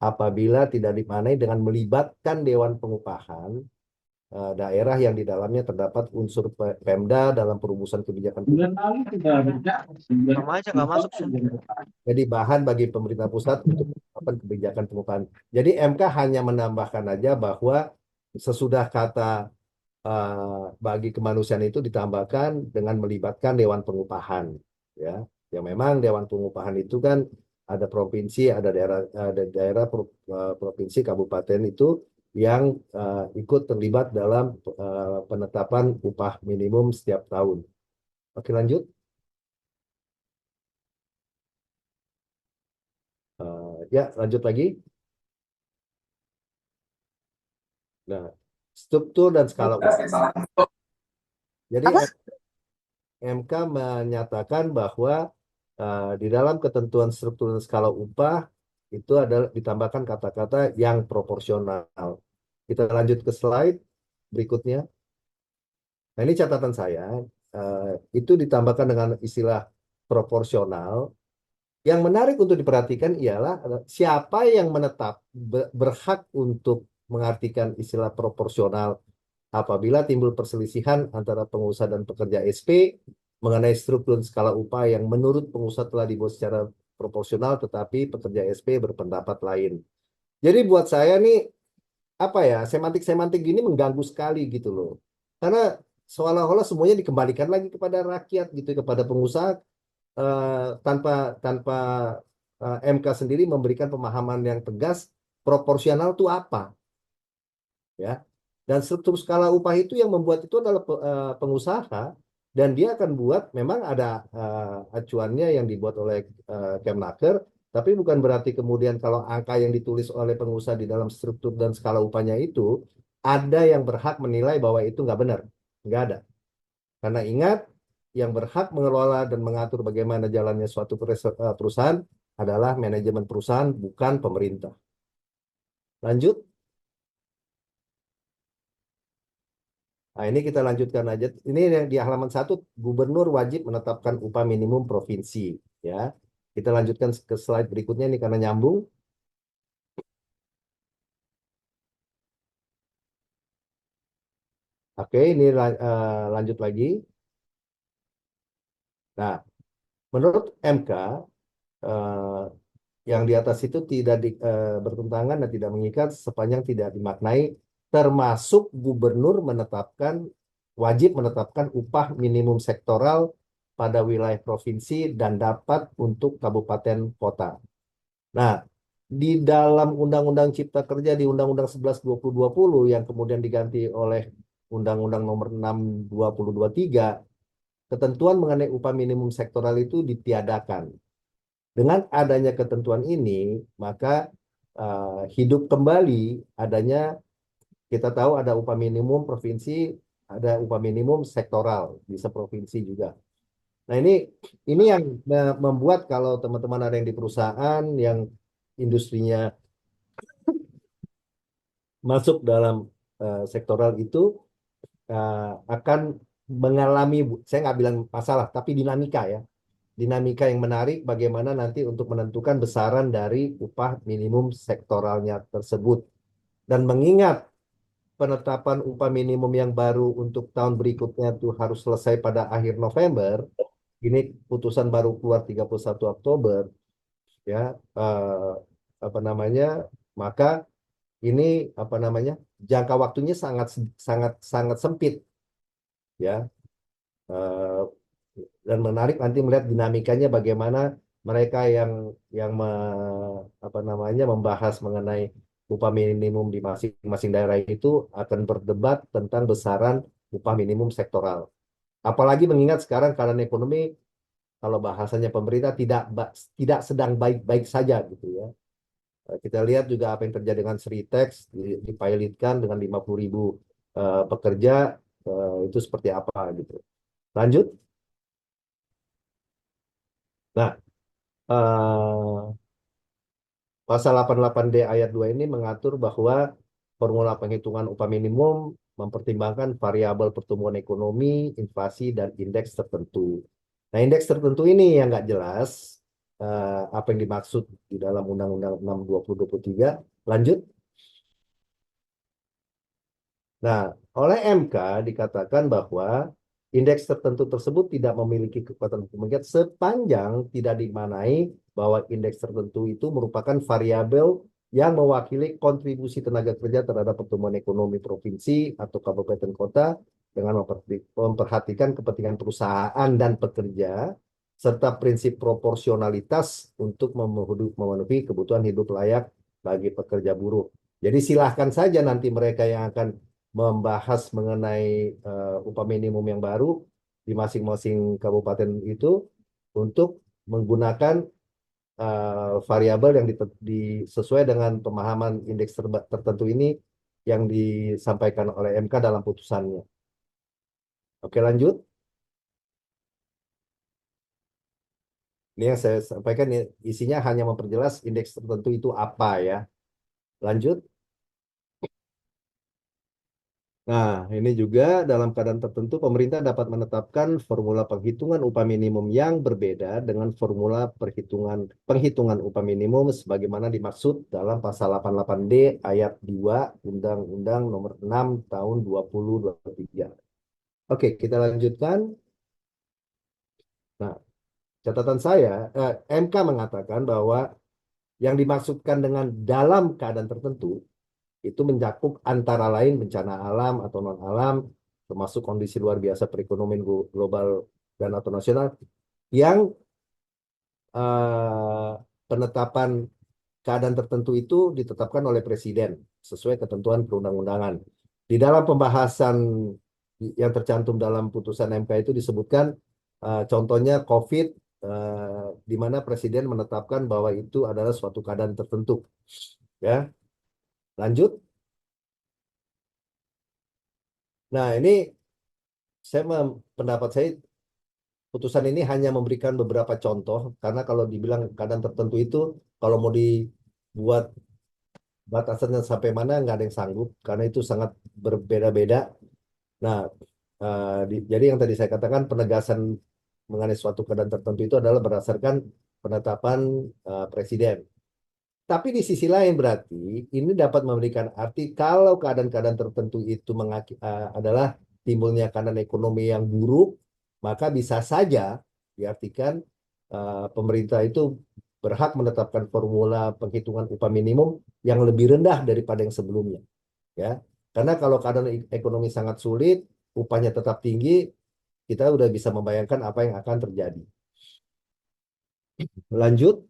apabila tidak dimaknai dengan melibatkan Dewan Pengupahan daerah yang di dalamnya terdapat unsur Pemda dalam perumusan kebijakan. Sama aja nggak masuk. Jadi bahan bagi pemerintah pusat untuk melakukan kebijakan pengupahan. Jadi MK hanya menambahkan aja bahwa sesudah kata bagi kemanusiaan itu ditambahkan dengan melibatkan Dewan Pengupahan, ya. Yang memang Dewan Pengupahan itu kan ada provinsi, ada daerah provinsi, kabupaten itu yang ikut terlibat dalam penetapan upah minimum setiap tahun. Oke, lanjut. Ya, lanjut lagi. Nah, struktur dan skala upah. Jadi Apa? MK menyatakan bahwa di dalam ketentuan struktur dan skala upah itu adalah ditambahkan kata-kata yang proporsional. Kita lanjut ke slide berikutnya. Nah, ini catatan saya. Itu ditambahkan dengan istilah proporsional. Yang menarik untuk diperhatikan ialah siapa yang berhak untuk mengartikan istilah proporsional apabila timbul perselisihan antara pengusaha dan pekerja SP mengenai struktur dan skala upah yang menurut pengusaha telah dibuat secara proporsional tetapi pekerja SP berpendapat lain. Jadi buat saya nih apa ya, semantik-semantik gini mengganggu sekali gitu loh. Karena seolah-olah semuanya dikembalikan lagi kepada rakyat gitu, kepada pengusaha tanpa tanpa MK sendiri memberikan pemahaman yang tegas proporsional itu apa, ya. Dan struktur skala upah itu yang membuat itu adalah pengusaha dan dia akan buat memang ada acuannya yang dibuat oleh Kemnaker, tapi bukan berarti kemudian kalau angka yang ditulis oleh pengusaha di dalam struktur dan skala upahnya itu ada yang berhak menilai bahwa itu nggak benar, nggak ada. Karena ingat, yang berhak mengelola dan mengatur bagaimana jalannya suatu perusahaan adalah manajemen perusahaan, bukan pemerintah. Lanjut. Nah, ini kita lanjutkan aja. Ini yang di halaman 1, gubernur wajib menetapkan upah minimum provinsi. Ya, kita lanjutkan ke slide berikutnya nih karena nyambung. Oke, ini lanjut lagi. Nah, menurut MK, yang di atas itu tidak bertentangan dan tidak mengikat sepanjang tidak dimaknai, termasuk gubernur wajib menetapkan upah minimum sektoral pada wilayah provinsi dan dapat untuk kabupaten kota. Nah, di dalam Undang-Undang Cipta Kerja di Undang-Undang 11 2020 yang kemudian diganti oleh Undang-Undang Nomor 6 2023, ketentuan mengenai upah minimum sektoral itu ditiadakan. Dengan adanya ketentuan ini, maka hidup kembali adanya, kita tahu ada upah minimum provinsi, ada upah minimum sektoral, bisa provinsi juga. Nah, ini yang membuat kalau teman-teman ada yang di perusahaan yang industrinya masuk dalam sektoral itu akan mengalami, saya nggak bilang masalah, tapi dinamika ya. Dinamika yang menarik bagaimana nanti untuk menentukan besaran dari upah minimum sektoralnya tersebut. Dan mengingat penetapan upah minimum yang baru untuk tahun berikutnya itu harus selesai pada akhir November, ini putusan baru keluar 31 Oktober, ya, apa namanya, maka ini apa namanya, jangka waktunya sangat sangat sangat sempit, ya. Dan menarik nanti melihat dinamikanya bagaimana mereka yang apa namanya membahas mengenai upah minimum di masing-masing daerah itu akan berdebat tentang besaran upah minimum sektoral. Apalagi mengingat sekarang keadaan ekonomi, kalau bahasanya pemerintah tidak sedang baik-baik saja gitu ya. Kita lihat juga apa yang terjadi dengan Sritex dipilotkan dengan 50.000 pekerja, itu seperti apa gitu. Lanjut. Nah, pasal 88D ayat 2 ini mengatur bahwa formula penghitungan upah minimum mempertimbangkan variabel pertumbuhan ekonomi, inflasi, dan indeks tertentu. Nah, indeks tertentu ini yang nggak jelas apa yang dimaksud di dalam Undang-Undang 6 2023. Lanjut. Nah, oleh MK dikatakan bahwa indeks tertentu tersebut tidak memiliki kekuatan hukum mengikat sepanjang tidak dimaknai bahwa indeks tertentu itu merupakan variabel yang mewakili kontribusi tenaga kerja terhadap pertumbuhan ekonomi provinsi atau kabupaten kota dengan memperhatikan kepentingan perusahaan dan pekerja serta prinsip proporsionalitas untuk memenuhi kebutuhan hidup layak bagi pekerja buruh. Jadi silahkan saja nanti mereka yang akan membahas mengenai upah minimum yang baru di masing-masing kabupaten itu untuk menggunakan variabel yang sesuai dengan pemahaman indeks tertentu ini yang disampaikan oleh MK dalam putusannya. Oke, lanjut. Ini yang saya sampaikan isinya hanya memperjelas indeks tertentu itu apa ya. Lanjut. Nah, ini juga dalam keadaan tertentu pemerintah dapat menetapkan formula penghitungan upah minimum yang berbeda dengan formula penghitungan upah minimum sebagaimana dimaksud dalam pasal 88D ayat 2 Undang-Undang Nomor 6 Tahun 2023. Oke, kita lanjutkan. Nah, catatan saya, MK mengatakan bahwa yang dimaksudkan dengan dalam keadaan tertentu itu mencakup antara lain bencana alam atau non-alam, termasuk kondisi luar biasa perekonomian global dan atau nasional, yang penetapan keadaan tertentu itu ditetapkan oleh Presiden sesuai ketentuan perundang-undangan. Di dalam pembahasan yang tercantum dalam putusan MK itu disebutkan contohnya COVID, di mana Presiden menetapkan bahwa itu adalah suatu keadaan tertentu. Ya, lanjut. Nah, ini pendapat saya putusan ini hanya memberikan beberapa contoh karena kalau dibilang keadaan tertentu itu kalau mau dibuat batasannya sampai mana nggak ada yang sanggup karena itu sangat berbeda-beda. Nah, jadi yang tadi saya katakan penegasan mengenai suatu keadaan tertentu itu adalah berdasarkan penetapan Presiden. Tapi di sisi lain berarti ini dapat memberikan arti kalau keadaan-keadaan tertentu itu adalah timbulnya keadaan ekonomi yang buruk, maka bisa saja diartikan pemerintah itu berhak menetapkan formula penghitungan upah minimum yang lebih rendah daripada yang sebelumnya. Ya, karena kalau keadaan ekonomi sangat sulit, upahnya tetap tinggi, kita udah bisa membayangkan apa yang akan terjadi. Lanjut.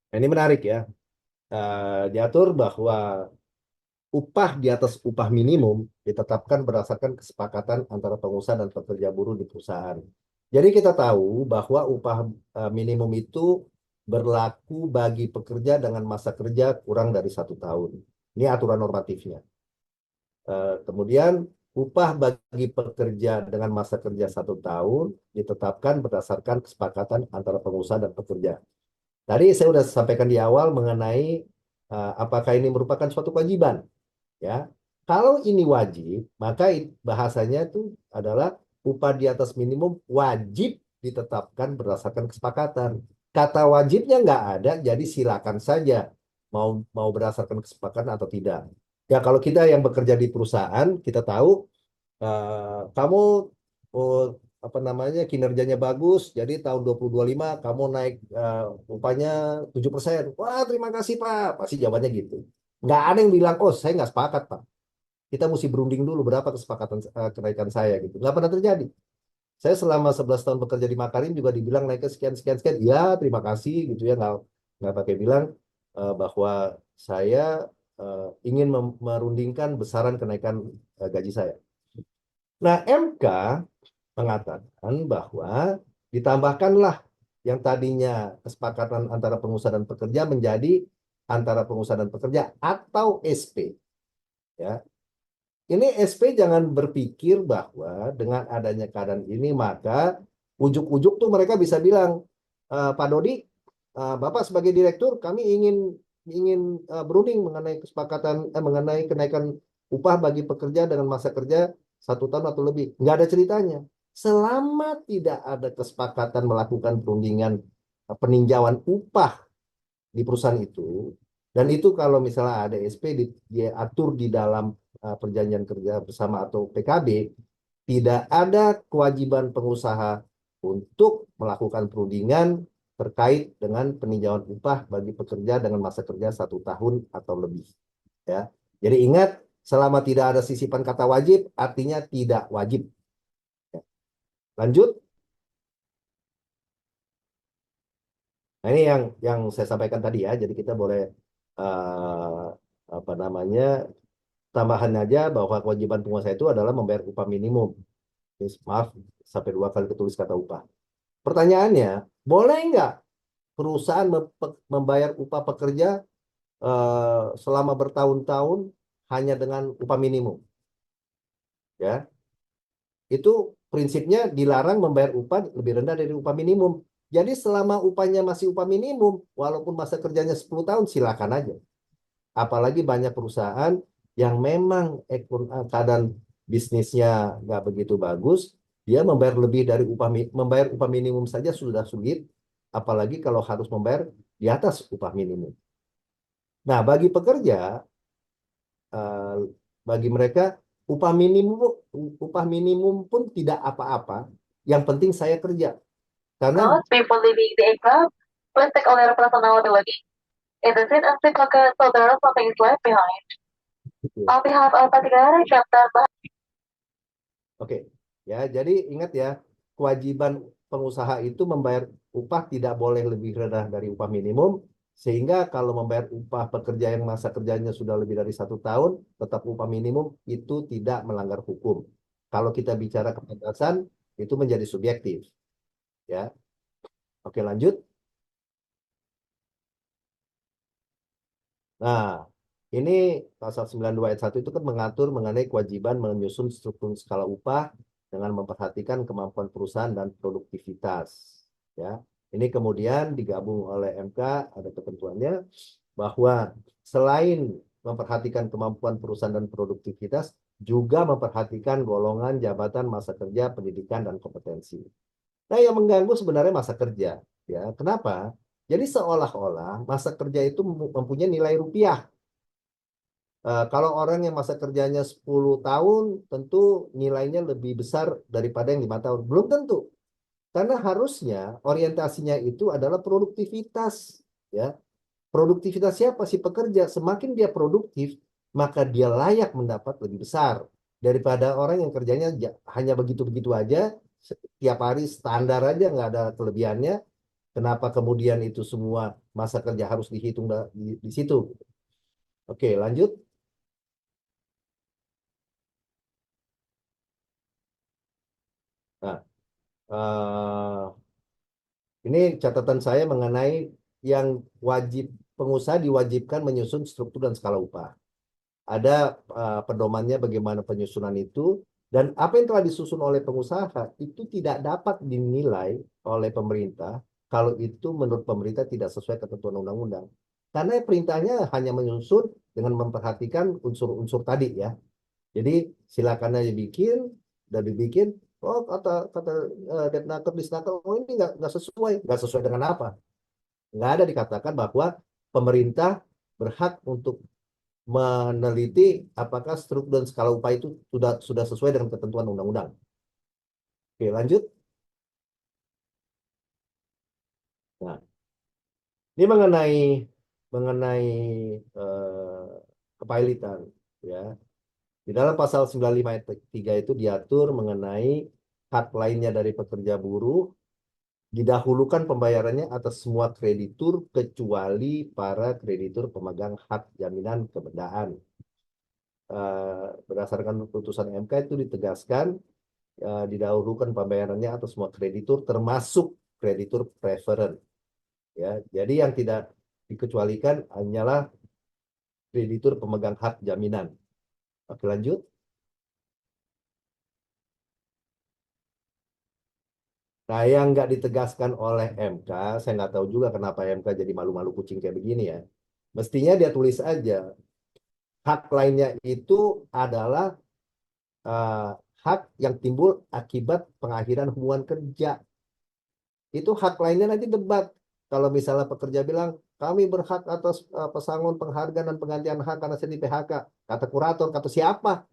Ini menarik ya. Diatur bahwa upah di atas upah minimum ditetapkan berdasarkan kesepakatan antara pengusaha dan pekerja buruh di perusahaan. Jadi kita tahu bahwa upah minimum itu berlaku bagi pekerja dengan masa kerja kurang dari 1 tahun. Ini aturan normatifnya. Kemudian upah bagi pekerja dengan masa kerja 1 tahun ditetapkan berdasarkan kesepakatan antara pengusaha dan pekerja. Tadi saya sudah sampaikan di awal mengenai apakah ini merupakan suatu kewajiban. Ya, kalau ini wajib, maka bahasanya itu adalah upah di atas minimum wajib ditetapkan berdasarkan kesepakatan. Kata wajibnya nggak ada, jadi silakan saja mau berdasarkan kesepakatan atau tidak. Ya, kalau kita yang bekerja di perusahaan, kita tahu kamu apa namanya kinerjanya bagus, jadi tahun 2025 kamu naik upahnya 7%. Wah, terima kasih Pak. Pasti jawabannya gitu. Nggak ada yang bilang, oh saya nggak sepakat Pak. Kita mesti berunding dulu berapa kesepakatan kenaikan saya gitu. Nggak pernah terjadi. Saya selama 11 tahun bekerja di Makarim juga dibilang naiknya sekian sekian sekian. Ya terima kasih gitu ya, nggak pakai bilang bahwa saya ingin merundingkan besaran kenaikan gaji saya. Nah, MK mengatakan bahwa ditambahkanlah yang tadinya kesepakatan antara pengusaha dan pekerja menjadi antara pengusaha dan pekerja atau SP. Ya. Ini SP jangan berpikir bahwa dengan adanya keadaan ini maka ujuk-ujuk tuh mereka bisa bilang, Pak Dodi, Bapak sebagai direktur kami ingin berunding mengenai kesepakatan mengenai kenaikan upah bagi pekerja dengan masa kerja 1 tahun atau lebih. Nggak ada ceritanya. Selama tidak ada kesepakatan melakukan perundingan peninjauan upah di perusahaan itu, dan itu kalau misalnya ada SP diatur di dalam perjanjian kerja bersama atau PKB, tidak ada kewajiban pengusaha untuk melakukan perundingan terkait dengan peninjauan upah bagi pekerja dengan masa kerja 1 tahun atau lebih. Ya, jadi ingat, selama tidak ada sisipan kata wajib, artinya tidak wajib. Ya. Lanjut. Nah, ini yang saya sampaikan tadi ya. Jadi kita boleh apa namanya tambahan aja bahwa kewajiban pengusaha itu adalah membayar upah minimum. Maaf, sampai 2 kali ketulis kata upah. Pertanyaannya, boleh nggak perusahaan membayar upah pekerja selama bertahun-tahun hanya dengan upah minimum. Ya, itu prinsipnya dilarang membayar upah lebih rendah dari upah minimum. Jadi selama upahnya masih upah minimum, walaupun masa kerjanya 10 tahun, silakan aja. Apalagi banyak perusahaan yang memang keadaan bisnisnya nggak begitu bagus, dia membayar lebih dari membayar upah minimum saja sudah sulit, apalagi kalau harus membayar di atas upah minimum. Nah, eh, bagi mereka upah minimum pun tidak apa-apa. Yang penting saya kerja. Karena People leaving the aircraft, please take all your personal belongings in the seat and seat pocket so there is nothing is left behind. On behalf of particular Captain Oke, ya, jadi ingat ya, kewajiban pengusaha itu membayar upah tidak boleh lebih rendah dari upah minimum, sehingga kalau membayar upah pekerja yang masa kerjanya sudah lebih dari 1 tahun, tetap upah minimum itu tidak melanggar hukum. Kalau kita bicara kepantasan, itu menjadi subjektif, ya. Oke, lanjut. Nah, ini pasal 92 ayat 1 itu kan mengatur mengenai kewajiban menyusun struktur skala upah dengan memperhatikan kemampuan perusahaan dan produktivitas. Ya, ini kemudian digabung oleh MK, ada ketentuannya bahwa selain memperhatikan kemampuan perusahaan dan produktivitas, juga memperhatikan golongan, jabatan, masa kerja, pendidikan, dan kompetensi. Nah, yang mengganggu sebenarnya masa kerja. Ya, kenapa? Jadi seolah-olah masa kerja itu mempunyai nilai rupiah. Kalau orang yang masa kerjanya 10 tahun, tentu nilainya lebih besar daripada yang 5 tahun. Belum tentu. Karena harusnya orientasinya itu adalah produktivitas. Ya, produktivitas siapa? Si pekerja. Semakin dia produktif, maka dia layak mendapat lebih besar daripada orang yang kerjanya hanya begitu-begitu aja, setiap hari standar aja, nggak ada kelebihannya. Kenapa kemudian itu semua masa kerja harus dihitung di situ? Oke, lanjut. Nah, ini catatan saya mengenai yang wajib pengusaha diwajibkan menyusun struktur dan skala upah. Ada pedomannya bagaimana penyusunan itu, dan apa yang telah disusun oleh pengusaha itu tidak dapat dinilai oleh pemerintah kalau itu menurut pemerintah tidak sesuai ketentuan undang-undang. Karena perintahnya hanya menyusun dengan memperhatikan unsur-unsur tadi ya. Jadi silakan aja bikin, dan dibikin, oh kata Depnaker di Snaker, oh ini nggak sesuai dengan apa? Nggak ada dikatakan bahwa pemerintah berhak untuk meneliti apakah struktur dan skala upah itu sudah sesuai dengan ketentuan undang-undang. Oke, lanjut. Nah, ini mengenai kepailitan, ya. Di dalam pasal 95 ayat 3 itu diatur mengenai hak lainnya dari pekerja buruh, didahulukan pembayarannya atas semua kreditur kecuali para kreditur pemegang hak jaminan kebendaan. Berdasarkan putusan MK itu ditegaskan didahulukan pembayarannya atas semua kreditur termasuk kreditur preferen. Ya, jadi yang tidak dikecualikan hanyalah kreditur pemegang hak jaminan. Oke, lanjut. Nah, yang nggak ditegaskan oleh MK, saya nggak tahu juga kenapa MK jadi malu-malu kucing kayak begini ya. Mestinya dia tulis aja, hak lainnya itu adalah uh, hak yang timbul akibat pengakhiran hubungan kerja. Itu hak lainnya nanti debat. Kalau misalnya pekerja bilang, kami berhak atas pesangon penghargaan dan penggantian hak karena saya di PHK. Kata kurator, kata siapa?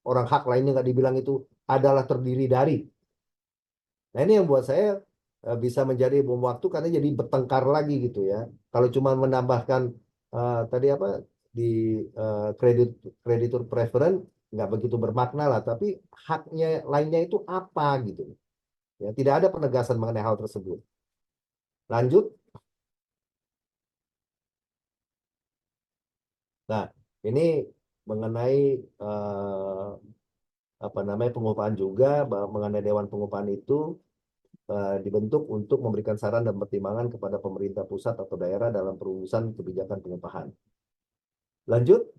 Orang hak lainnya nggak dibilang itu adalah terdiri dari. Nah, ini yang buat saya bisa menjadi bom waktu karena jadi bertengkar lagi gitu ya. Kalau cuma menambahkan tadi apa di kreditur preferen nggak begitu bermakna lah, tapi haknya lainnya itu apa gitu. Ya, tidak ada penegasan mengenai hal tersebut. Lanjut. Nah, ini mengenai apa namanya pengupahan juga, mengenai Dewan Pengupahan itu dibentuk untuk memberikan saran dan pertimbangan kepada pemerintah pusat atau daerah dalam perumusan kebijakan pengupahan. Lanjut,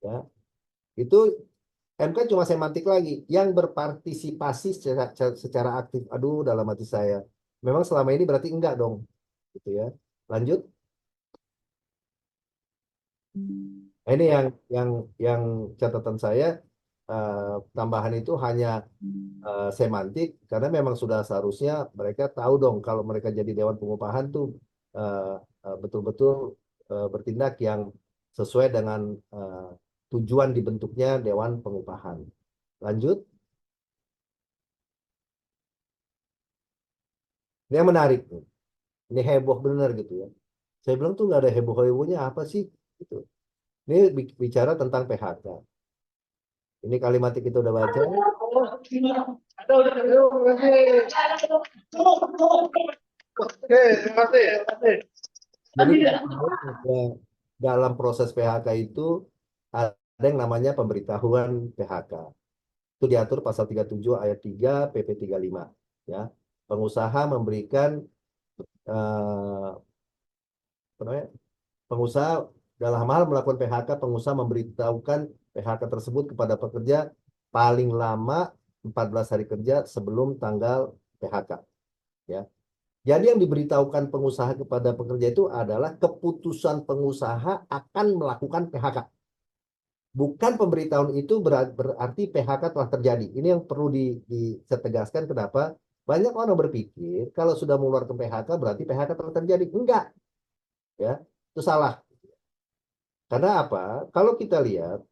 ya. Itu MK cuma semantik lagi. Yang berpartisipasi secara aktif. Aduh, dalam hati saya. Memang selama ini berarti enggak dong, gitu ya. Lanjut. Nah, ini yang catatan saya, tambahan itu hanya semantik karena memang sudah seharusnya mereka tahu dong kalau mereka jadi Dewan Pengupahan tuh eh, betul-betul bertindak yang sesuai dengan tujuan dibentuknya Dewan Pengupahan. Lanjut. Ini yang menarik nih. Ini heboh bener gitu ya. Saya bilang tuh nggak ada heboh-hebohnya apa sih? Gitu. Ini bicara tentang PHK. Ini kalimatnya kita udah baca. Jadi dalam proses PHK itu ada yang namanya pemberitahuan PHK. Itu diatur pasal 37 ayat 3 PP 35. Ya. Pengusaha memberikan apa namanya? Pengusaha dalam hal melakukan PHK, pengusaha memberitahukan PHK tersebut kepada pekerja paling lama 14 hari kerja sebelum tanggal PHK. Ya. Jadi yang diberitahukan pengusaha kepada pekerja itu adalah keputusan pengusaha akan melakukan PHK. Bukan pemberitahuan itu berarti PHK telah terjadi. Ini yang perlu ditegaskan kenapa banyak orang berpikir kalau sudah mengeluarkan PHK berarti PHK telah terjadi. Enggak, ya. Itu salah. Karena apa? Kalau kita lihat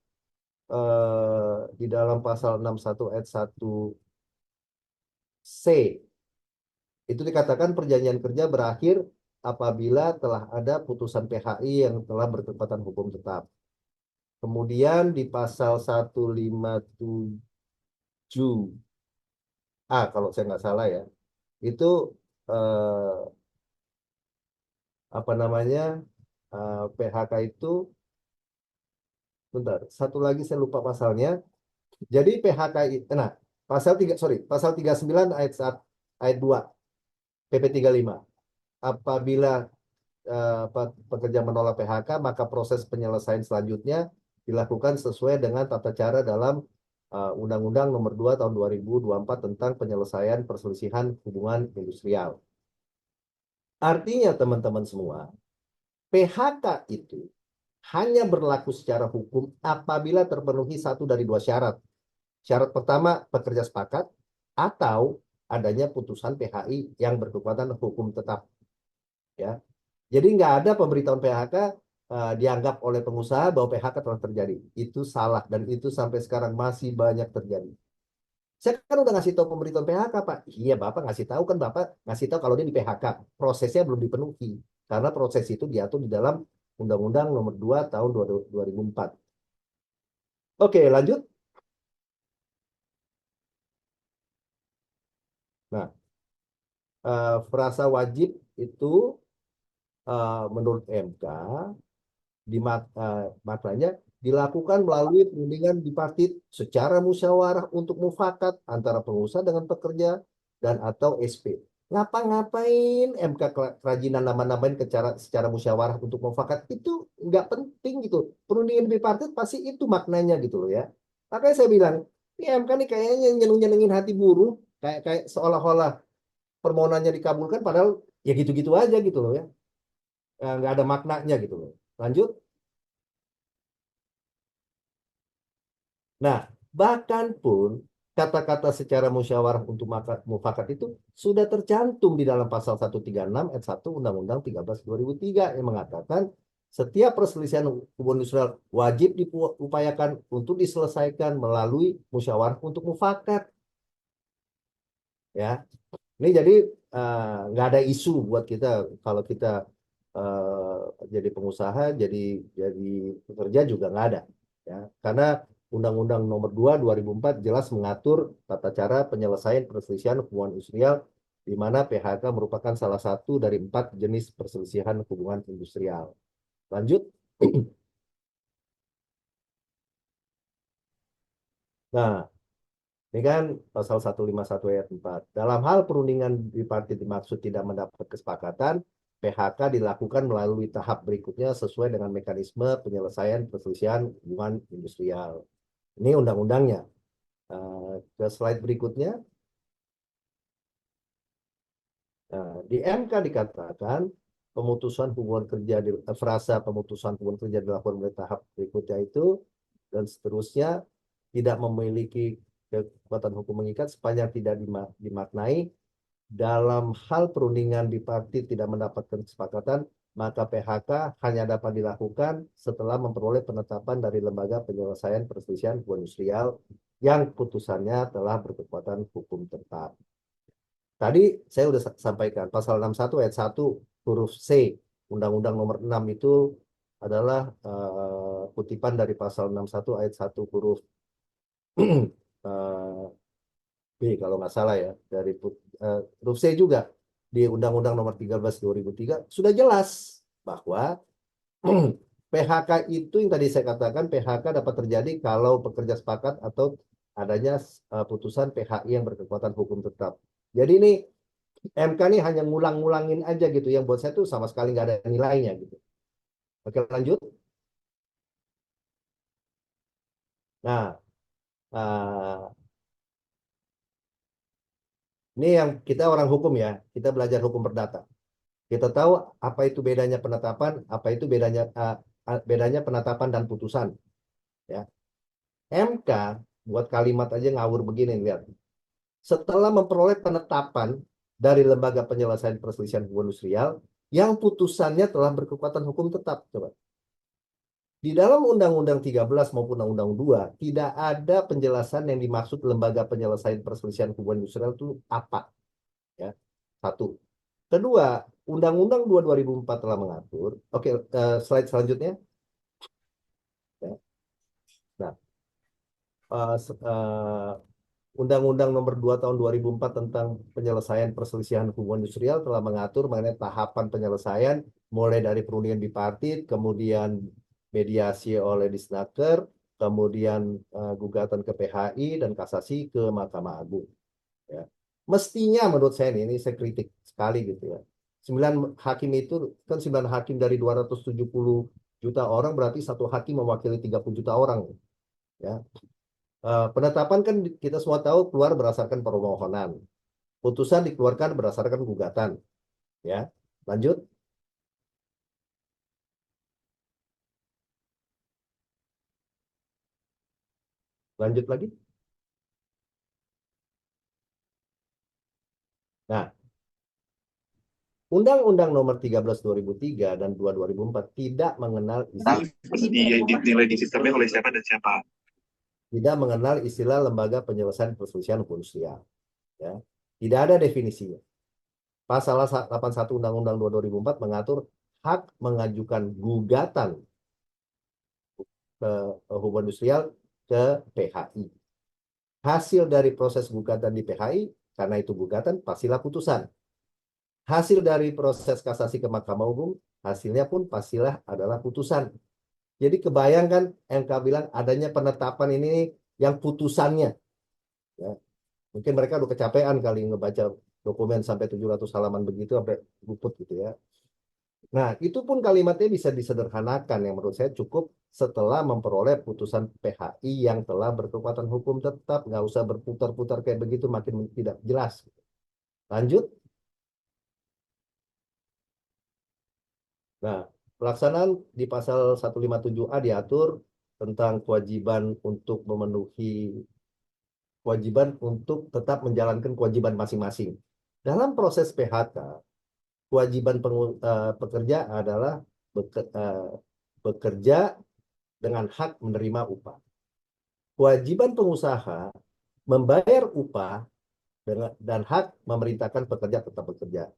di dalam pasal 61 ayat 1C itu dikatakan perjanjian kerja berakhir apabila telah ada putusan PHI yang telah berkekuatan hukum tetap. Kemudian di pasal 157A kalau saya nggak salah ya, itu apa namanya PHK itu, bentar, satu lagi saya lupa pasalnya. Jadi PHK, nah pasal 39 ayat 2 PP 35. Apabila pekerja menolak PHK, maka proses penyelesaian selanjutnya dilakukan sesuai dengan tata cara dalam Undang-Undang Nomor 2 Tahun 2024 tentang penyelesaian perselisihan hubungan industrial. Artinya teman-teman semua, PHK itu hanya berlaku secara hukum apabila terpenuhi satu dari dua syarat. Syarat pertama, pekerja sepakat atau adanya putusan PHI yang berkekuatan hukum tetap. Ya, jadi nggak ada pemberitahuan PHK dianggap oleh pengusaha bahwa PHK telah terjadi. Itu salah dan itu sampai sekarang masih banyak terjadi. Saya kan udah ngasih tahu pemberitahuan PHK, Pak. Iya, Bapak ngasih tahu kan, Bapak ngasih tahu kalau dia di PHK. Prosesnya belum dipenuhi. Karena proses itu diatur di dalam Undang-Undang Nomor 2 Tahun 2004. Oke, lanjut. Nah, frasa wajib itu menurut MK maknanya dilakukan melalui perundingan bipartit secara musyawarah untuk mufakat antara pengusaha dengan pekerja dan atau SP. Ngapa-ngapain MK kerajinan nama-namain secara musyawarah untuk mufakat itu nggak penting gitu. Perundingan bipartit pasti itu maknanya gitu loh ya. Makanya saya bilang, ini MK nih kayaknya nyeneng-nyenengin hati buruh, kayak seolah-olah permohonannya dikabulkan padahal ya gitu-gitu aja gitu loh ya. Nggak ada maknanya gitu loh. Lanjut. Nah, bahkan pun kata-kata secara musyawarah untuk mufakat itu sudah tercantum di dalam pasal 136 ayat 1 Undang-Undang 13/2003 yang mengatakan setiap perselisihan hubungan industrial wajib diupayakan untuk diselesaikan melalui musyawarah untuk mufakat. Ya, ini jadi nggak ada isu buat kita kalau kita jadi pengusaha, jadi pekerja juga nggak ada, ya. Karena Undang-Undang Nomor 2 2004 jelas mengatur tata cara penyelesaian perselisihan hubungan industrial di mana PHK merupakan salah satu dari 4 jenis perselisihan hubungan industrial. Lanjut. Nah, ini kan pasal 151 ayat 4. Dalam hal perundingan bipartit dimaksud tidak mendapat kesepakatan, PHK dilakukan melalui tahap berikutnya sesuai dengan mekanisme penyelesaian perselisihan hubungan industrial. Ini undang-undangnya. Ke slide berikutnya. Di MK dikatakan pemutusan hubungan kerja frasa pemutusan hubungan kerja dilakukan oleh tahap berikutnya itu dan seterusnya tidak memiliki kekuatan hukum mengikat sepanjang tidak dimaknai dalam hal perundingan bipartit tidak mendapatkan kesepakatan, maka PHK hanya dapat dilakukan setelah memperoleh penetapan dari lembaga penyelesaian perselisihan hubungan industrial yang putusannya telah berkekuatan hukum tetap. Tadi saya sudah sampaikan pasal 61 ayat 1 huruf C Undang-Undang nomor 6 itu adalah kutipan dari pasal 61 ayat 1 huruf B kalau nggak salah ya, dari huruf C juga di Undang-Undang nomor 13 2003 sudah jelas bahwa PHK itu yang tadi saya katakan PHK dapat terjadi kalau pekerja sepakat atau adanya putusan PHI yang berkekuatan hukum tetap. Jadi ini MK ini hanya ngulang-ngulangin aja gitu, yang buat saya tuh sama sekali nggak ada nilainya gitu. Oke, lanjut. Nah, ini yang kita orang hukum ya, kita belajar hukum perdata. Kita tahu apa itu bedanya penetapan, apa itu bedanya penetapan dan putusan. Ya, MK buat kalimat aja ngawur begini, lihat. Setelah memperoleh penetapan dari lembaga penyelesaian perselisihan hubungan industrial yang putusannya telah berkekuatan hukum tetap. Coba. Di dalam Undang-Undang 13 maupun Undang-Undang 2 tidak ada penjelasan yang dimaksud lembaga penyelesaian perselisihan hubungan industrial itu apa. Ya. Satu. Kedua, Undang-Undang 2 2004 telah mengatur. Oke, slide selanjutnya. Ya. Nah, Undang-Undang nomor 2 tahun 2004 tentang penyelesaian perselisihan hubungan industrial telah mengatur mengenai tahapan penyelesaian mulai dari perundingan bipartit, kemudian mediasi oleh Disnaker, kemudian gugatan ke PHI dan kasasi ke Mahkamah Agung. Ya. Mestinya menurut saya ini saya kritik sekali gitu ya. 9 hakim itu kan 9 hakim dari 270 juta orang berarti satu hakim mewakili 30 juta orang. Ya. Penetapan kan kita semua tahu keluar berdasarkan permohonan. Putusan dikeluarkan berdasarkan gugatan. Ya, lanjut. Lanjut lagi. Nah, Undang-Undang nomor 13 2003 dan 2 2004 tidak mengenal dinilai di sistemnya oleh siapa dan siapa. Tidak mengenal istilah lembaga penyelesaian perselisihan hubungan industrial. Ya. Tidak ada definisinya. Pasal 81 Undang-Undang 2 2004 mengatur hak mengajukan gugatan ke hubungan industrial ke PHI. Hasil dari proses gugatan di PHI, karena itu gugatan, pastilah putusan. Hasil dari proses kasasi ke Mahkamah Agung, hasilnya pun pastilah adalah putusan. Jadi kebayangkan MK bilang adanya penetapan ini yang putusannya. Ya. Mungkin mereka udah kecapean kali ngebaca dokumen sampai 700 halaman begitu sampai luput gitu ya. Nah, itu pun kalimatnya bisa disederhanakan yang menurut saya cukup setelah memperoleh putusan PHI yang telah berkekuatan hukum tetap, nggak usah berputar-putar kayak begitu makin tidak jelas. Lanjut. Nah, pelaksanaan di pasal 157A diatur tentang kewajiban untuk tetap menjalankan kewajiban masing-masing. Dalam proses PHK, kewajiban pekerja adalah bekerja dengan hak menerima upah. Kewajiban pengusaha membayar upah dan hak memerintahkan pekerja tetap bekerja.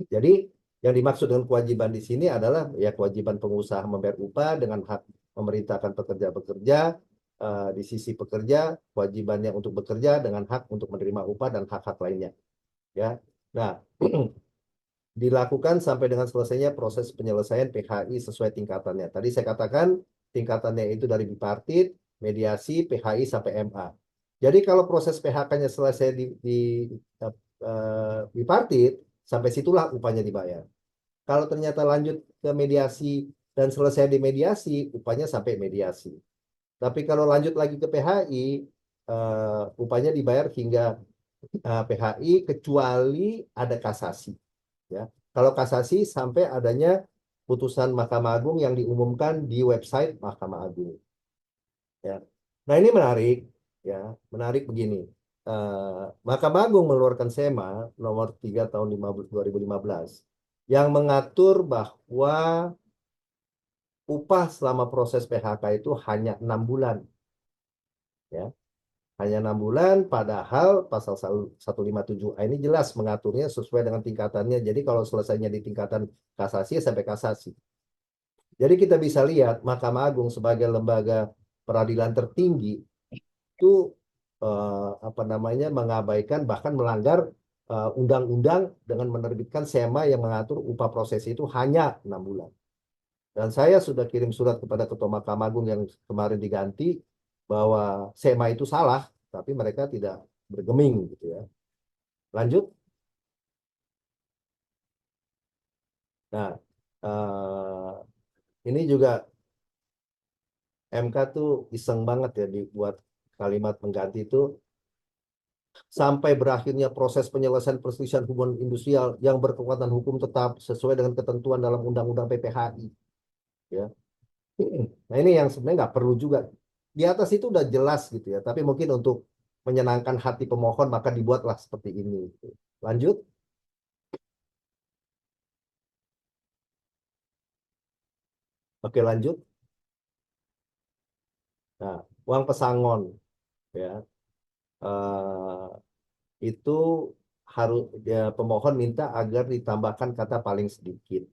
Jadi yang dimaksud dengan kewajiban di sini adalah ya kewajiban pengusaha membayar upah dengan hak memerintahkan pekerja bekerja. Di sisi pekerja kewajibannya untuk bekerja dengan hak untuk menerima upah dan hak-hak lainnya. Ya. Nah, dilakukan sampai dengan selesainya proses penyelesaian PHI sesuai tingkatannya. Tadi saya katakan tingkatannya itu dari bipartit, mediasi, PHI sampai MA. Jadi kalau proses PHK-nya selesai di bipartit, sampai situlah upahnya dibayar. Kalau ternyata lanjut ke mediasi dan selesai di mediasi, upahnya sampai mediasi. Tapi kalau lanjut lagi ke PHI, upahnya dibayar hingga PHI kecuali ada kasasi. Ya, kalau kasasi sampai adanya putusan Mahkamah Agung yang diumumkan di website Mahkamah Agung. Ya, nah ini menarik. Ya, menarik begini. Mahkamah Agung mengeluarkan SEMA nomor 3 tahun 2015 yang mengatur bahwa upah selama proses PHK itu hanya 6 bulan. Ya, hanya 6 bulan, padahal pasal 157A ini jelas mengaturnya sesuai dengan tingkatannya. Jadi kalau selesainya di tingkatan kasasi sampai kasasi. Jadi kita bisa lihat Mahkamah Agung sebagai lembaga peradilan tertinggi itu mengabaikan bahkan melanggar undang-undang dengan menerbitkan SEMA yang mengatur upah proses itu hanya 6 bulan. Dan saya sudah kirim surat kepada Ketua Mahkamah Agung yang kemarin diganti bahwa SEMA itu salah, tapi mereka tidak bergeming gitu ya. Lanjut. Nah, ini juga MK tuh iseng banget ya dibuat kalimat pengganti itu sampai berakhirnya proses penyelesaian perselisihan hubungan industrial yang berkekuatan hukum tetap sesuai dengan ketentuan dalam Undang-Undang PPHI. Ya. Nah ini yang sebenarnya nggak perlu juga. Di atas itu udah jelas gitu ya. Tapi mungkin untuk menyenangkan hati pemohon maka dibuatlah seperti ini. Lanjut. Oke lanjut. Nah, uang pesangon ya itu harus ya, pemohon minta agar ditambahkan kata paling sedikit.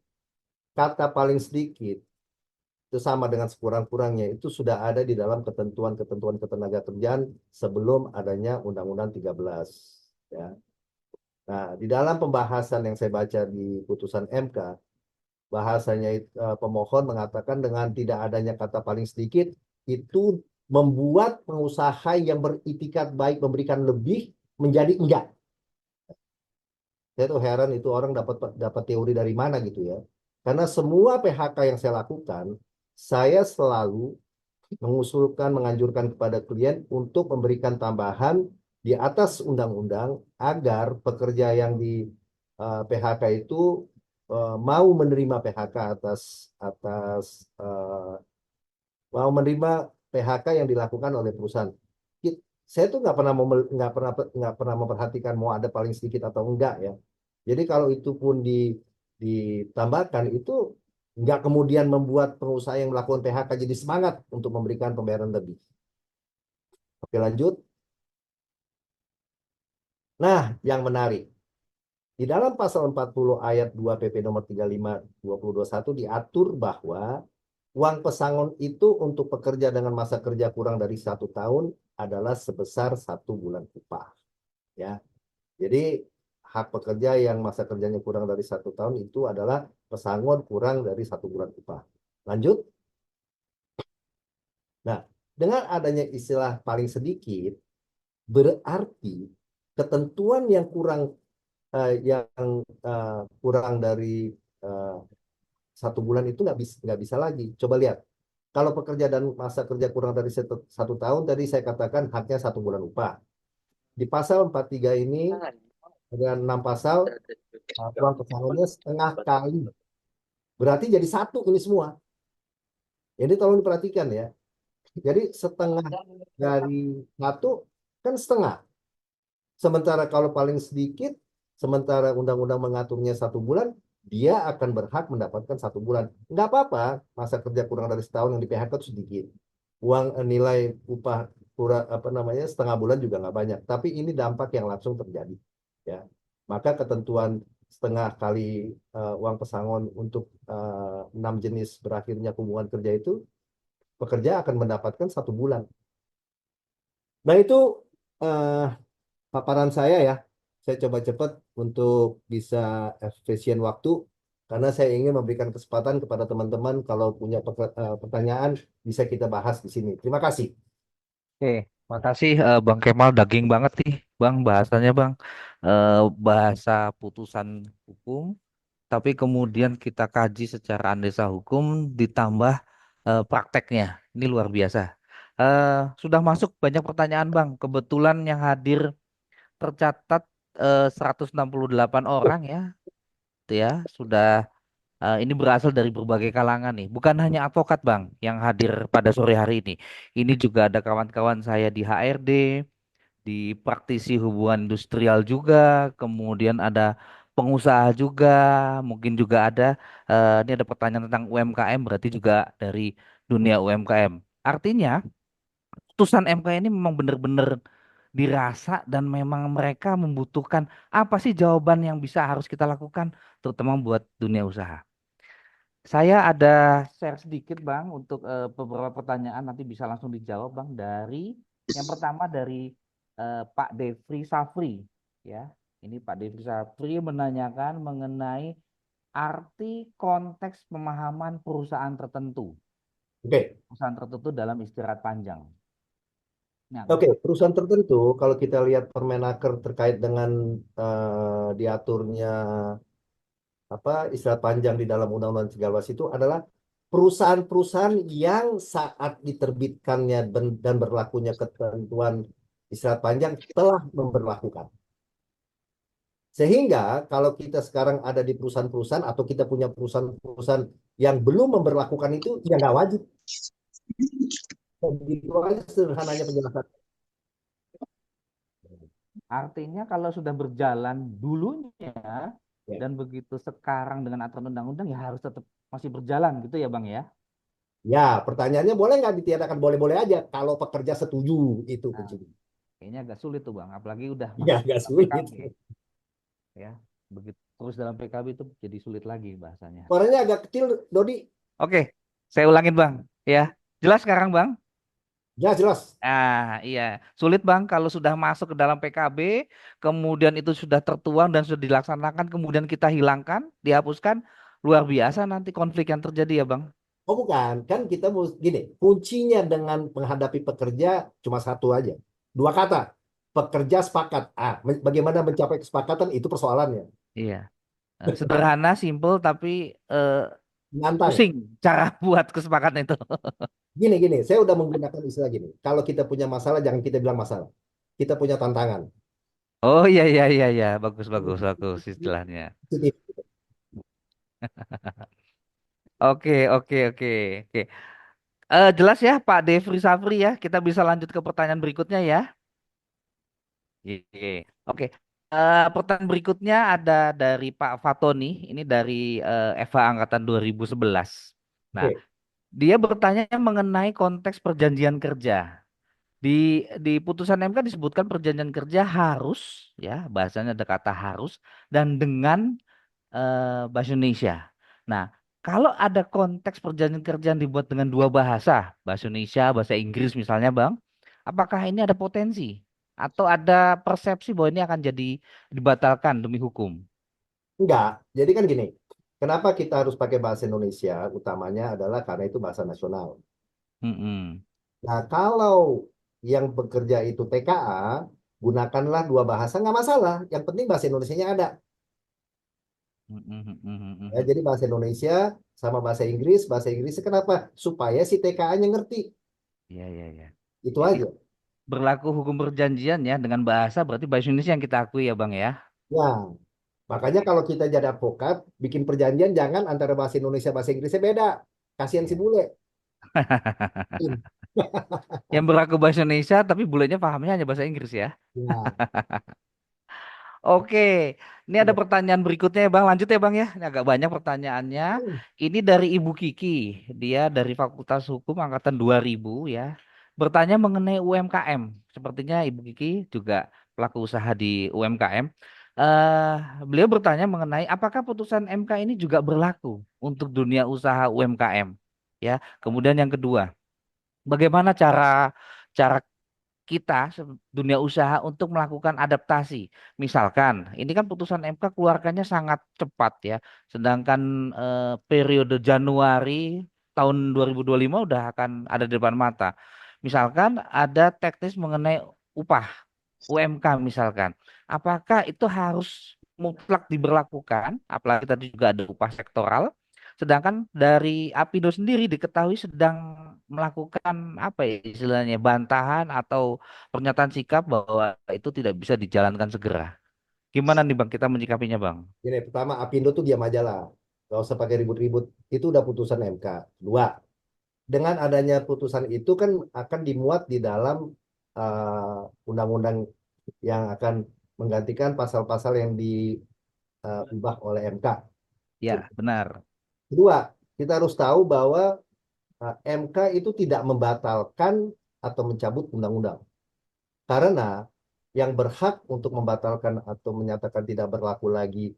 Kata paling sedikit itu sama dengan sekurang-kurangnya itu sudah ada di dalam ketentuan-ketentuan ketenagakerjaan sebelum adanya Undang-Undang 13 ya. Nah, di dalam pembahasan yang saya baca di putusan MK, bahasanya pemohon mengatakan dengan tidak adanya kata paling sedikit itu membuat pengusaha yang beritikat baik memberikan lebih menjadi enggak. Saya tuh heran itu orang dapat teori dari mana gitu ya. Karena semua PHK yang saya lakukan, saya selalu mengusulkan, menganjurkan kepada klien untuk memberikan tambahan di atas undang-undang agar pekerja yang di PHK itu mau menerima PHK mau menerima PHK yang dilakukan oleh perusahaan. Saya tuh nggak pernah memperhatikan mau ada paling sedikit atau enggak ya. Jadi kalau itu pun ditambahkan itu nggak kemudian membuat pengusaha yang melakukan PHK jadi semangat untuk memberikan pembayaran lebih. Oke lanjut. Nah yang menarik. Di dalam pasal 40 ayat 2 PP nomor 35 2021 diatur bahwa uang pesangon itu untuk pekerja dengan masa kerja kurang dari 1 tahun adalah sebesar 1 bulan upah. Ya, jadi hak pekerja yang masa kerjanya kurang dari 1 tahun itu adalah pesangon kurang dari 1 bulan upah. Lanjut. Nah, dengan adanya istilah paling sedikit, berarti ketentuan yang kurang dari 1 bulan itu nggak bisa lagi. Coba lihat. Kalau pekerja dan masa kerja kurang dari 1 tahun, tadi saya katakan haknya 1 bulan upah. Di pasal 43 ini ada 6 pasal, uang pesangonnya setengah kali. Berarti jadi 1 ini semua. Jadi tolong diperhatikan ya. Jadi setengah dari 1 kan setengah. Sementara kalau paling sedikit, sementara undang-undang mengaturnya 1 bulan, dia akan berhak mendapatkan 1 bulan. Nggak apa-apa, masa kerja kurang dari setahun yang di PHK itu sedikit. Uang nilai upah setengah bulan juga nggak banyak. Tapi ini dampak yang langsung terjadi. Ya, maka ketentuan setengah kali uang pesangon untuk 6 jenis berakhirnya hubungan kerja itu, pekerja akan mendapatkan 1 bulan. Nah itu paparan saya ya. Saya coba cepat untuk bisa efisien waktu karena saya ingin memberikan kesempatan kepada teman-teman kalau punya pertanyaan bisa kita bahas di sini. Terima kasih. Oke, makasih Bang Kemal, daging banget nih Bang bahasanya Bang. Bahasa putusan hukum tapi kemudian kita kaji secara analisa hukum ditambah prakteknya. Ini luar biasa. Sudah masuk banyak pertanyaan, Bang. Kebetulan yang hadir tercatat 168 orang ya. Itu ya, sudah ini berasal dari berbagai kalangan nih. Bukan hanya advokat, Bang, yang hadir pada sore hari ini. Ini juga ada kawan-kawan saya di HRD, di praktisi hubungan industrial juga, kemudian ada pengusaha juga, mungkin juga ada ini ada pertanyaan tentang UMKM, berarti juga dari dunia UMKM. Artinya putusan MK ini memang benar-benar dirasa dan memang mereka membutuhkan apa sih jawaban yang bisa harus kita lakukan, terutama buat dunia usaha. Saya ada share sedikit Bang untuk beberapa pertanyaan nanti bisa langsung dijawab Bang dari yang pertama dari Pak Devri Safri ya. Ini Pak Devri Safri menanyakan mengenai arti konteks pemahaman perusahaan tertentu. Oke. Perusahaan tertentu dalam istirahat panjang. Nah, Oke, perusahaan tertentu kalau kita lihat Permenaker terkait dengan diaturnya istirahat panjang di dalam Undang-Undang 13 itu adalah perusahaan-perusahaan yang saat diterbitkannya dan berlakunya ketentuan istirahat panjang telah memberlakukan. Sehingga kalau kita sekarang ada di perusahaan-perusahaan atau kita punya perusahaan-perusahaan yang belum memberlakukan itu, ya nggak wajib. Begitu aja sederhananya penjelasan. Artinya kalau sudah berjalan dulunya dan begitu sekarang dengan aturan undang-undang ya harus tetap masih berjalan gitu ya Bang ya? Ya, pertanyaannya boleh nggak ditiadakan? Boleh-boleh aja kalau pekerja setuju itu kuncinya. Kayaknya agak sulit tuh Bang, apalagi udah Ya, agak sulit. PKB. Ya, begitu terus dalam PKB itu jadi sulit lagi bahasanya. Suaranya agak kecil, Dodi. Oke, saya ulangin Bang. Ya, jelas sekarang Bang? Ya, jelas. Iya, sulit Bang kalau sudah masuk ke dalam PKB, kemudian itu sudah tertuang dan sudah dilaksanakan, kemudian kita hilangkan, dihapuskan, luar biasa nanti konflik yang terjadi ya Bang. Oh bukan, kan kita gini, kuncinya dengan menghadapi pekerja cuma satu aja. Dua kata, pekerja sepakat. Bagaimana mencapai kesepakatan itu persoalannya. Iya, sederhana, simple, tapi Nantang. pusing cara buat kesepakatan itu. Gini, saya udah menggunakan istilah gini. Kalau kita punya masalah, jangan kita bilang masalah. Kita punya tantangan. Oh iya, bagus istilahnya. Oke. Jelas ya Pak Devri Safri ya. Kita bisa lanjut ke pertanyaan berikutnya ya. Oke. Pertanyaan berikutnya ada dari Pak Fatoni. Ini dari Eva Angkatan 2011. Nah, dia bertanya mengenai konteks perjanjian kerja. Di putusan MK disebutkan perjanjian kerja harus, ya bahasanya ada kata harus, dan dengan bahasa Indonesia. Nah, kalau ada konteks perjanjian kerja yang dibuat dengan dua bahasa Indonesia, bahasa Inggris misalnya, Bang, apakah ini ada potensi atau ada persepsi bahwa ini akan jadi dibatalkan demi hukum? Enggak. Jadi kan gini, kenapa kita harus pakai bahasa Indonesia? Utamanya adalah karena itu bahasa nasional. Nah, kalau yang bekerja itu TKA, gunakanlah dua bahasa, nggak masalah. Yang penting bahasa Indonesianya ada. Ya, jadi bahasa Indonesia sama bahasa Inggris kenapa? Supaya si TKA-nya ngerti. Iya. Itu Jadi, aja. berlaku hukum perjanjian ya dengan bahasa berarti bahasa Indonesia yang kita akui ya Bang ya. Ya, makanya kalau kita jadi advokat, bikin perjanjian jangan antara bahasa Indonesia bahasa Inggrisnya beda. Kasihan si bule. Yang berlaku bahasa Indonesia tapi bulenya pahamnya hanya bahasa Inggris ya. Ya. Oke, ini ada pertanyaan berikutnya ya Bang. Lanjut ya Bang ya. Ini agak banyak pertanyaannya. Ini dari Ibu Kiki. Dia dari Fakultas Hukum Angkatan 2000 ya. Bertanya mengenai UMKM. Sepertinya Ibu Kiki juga pelaku usaha di UMKM. Beliau bertanya mengenai apakah putusan MK ini juga berlaku untuk dunia usaha UMKM. Ya. Kemudian yang kedua, bagaimana cara kita dunia usaha untuk melakukan adaptasi. Misalkan, ini kan putusan MK keluarkannya sangat cepat ya. Sedangkan periode Januari tahun 2025 udah akan ada di depan mata. Misalkan ada teknis mengenai upah UMK misalkan. Apakah itu harus mutlak diberlakukan, apalagi tadi juga ada upah sektoral. Sedangkan dari Apindo sendiri diketahui sedang melakukan apa ya istilahnya bantahan atau pernyataan sikap bahwa itu tidak bisa dijalankan segera. Gimana nih Bang kita menyikapinya Bang? Gini, pertama Apindo tuh diam aja lah. Gak usah pakai ribut-ribut. Itu udah putusan MK. Dua, dengan adanya putusan itu kan akan dimuat di dalam undang-undang yang akan menggantikan pasal-pasal yang diubah oleh MK. Ya, benar. Kedua, kita harus tahu bahwa MK itu tidak membatalkan atau mencabut undang-undang. Karena yang berhak untuk membatalkan atau menyatakan tidak berlaku lagi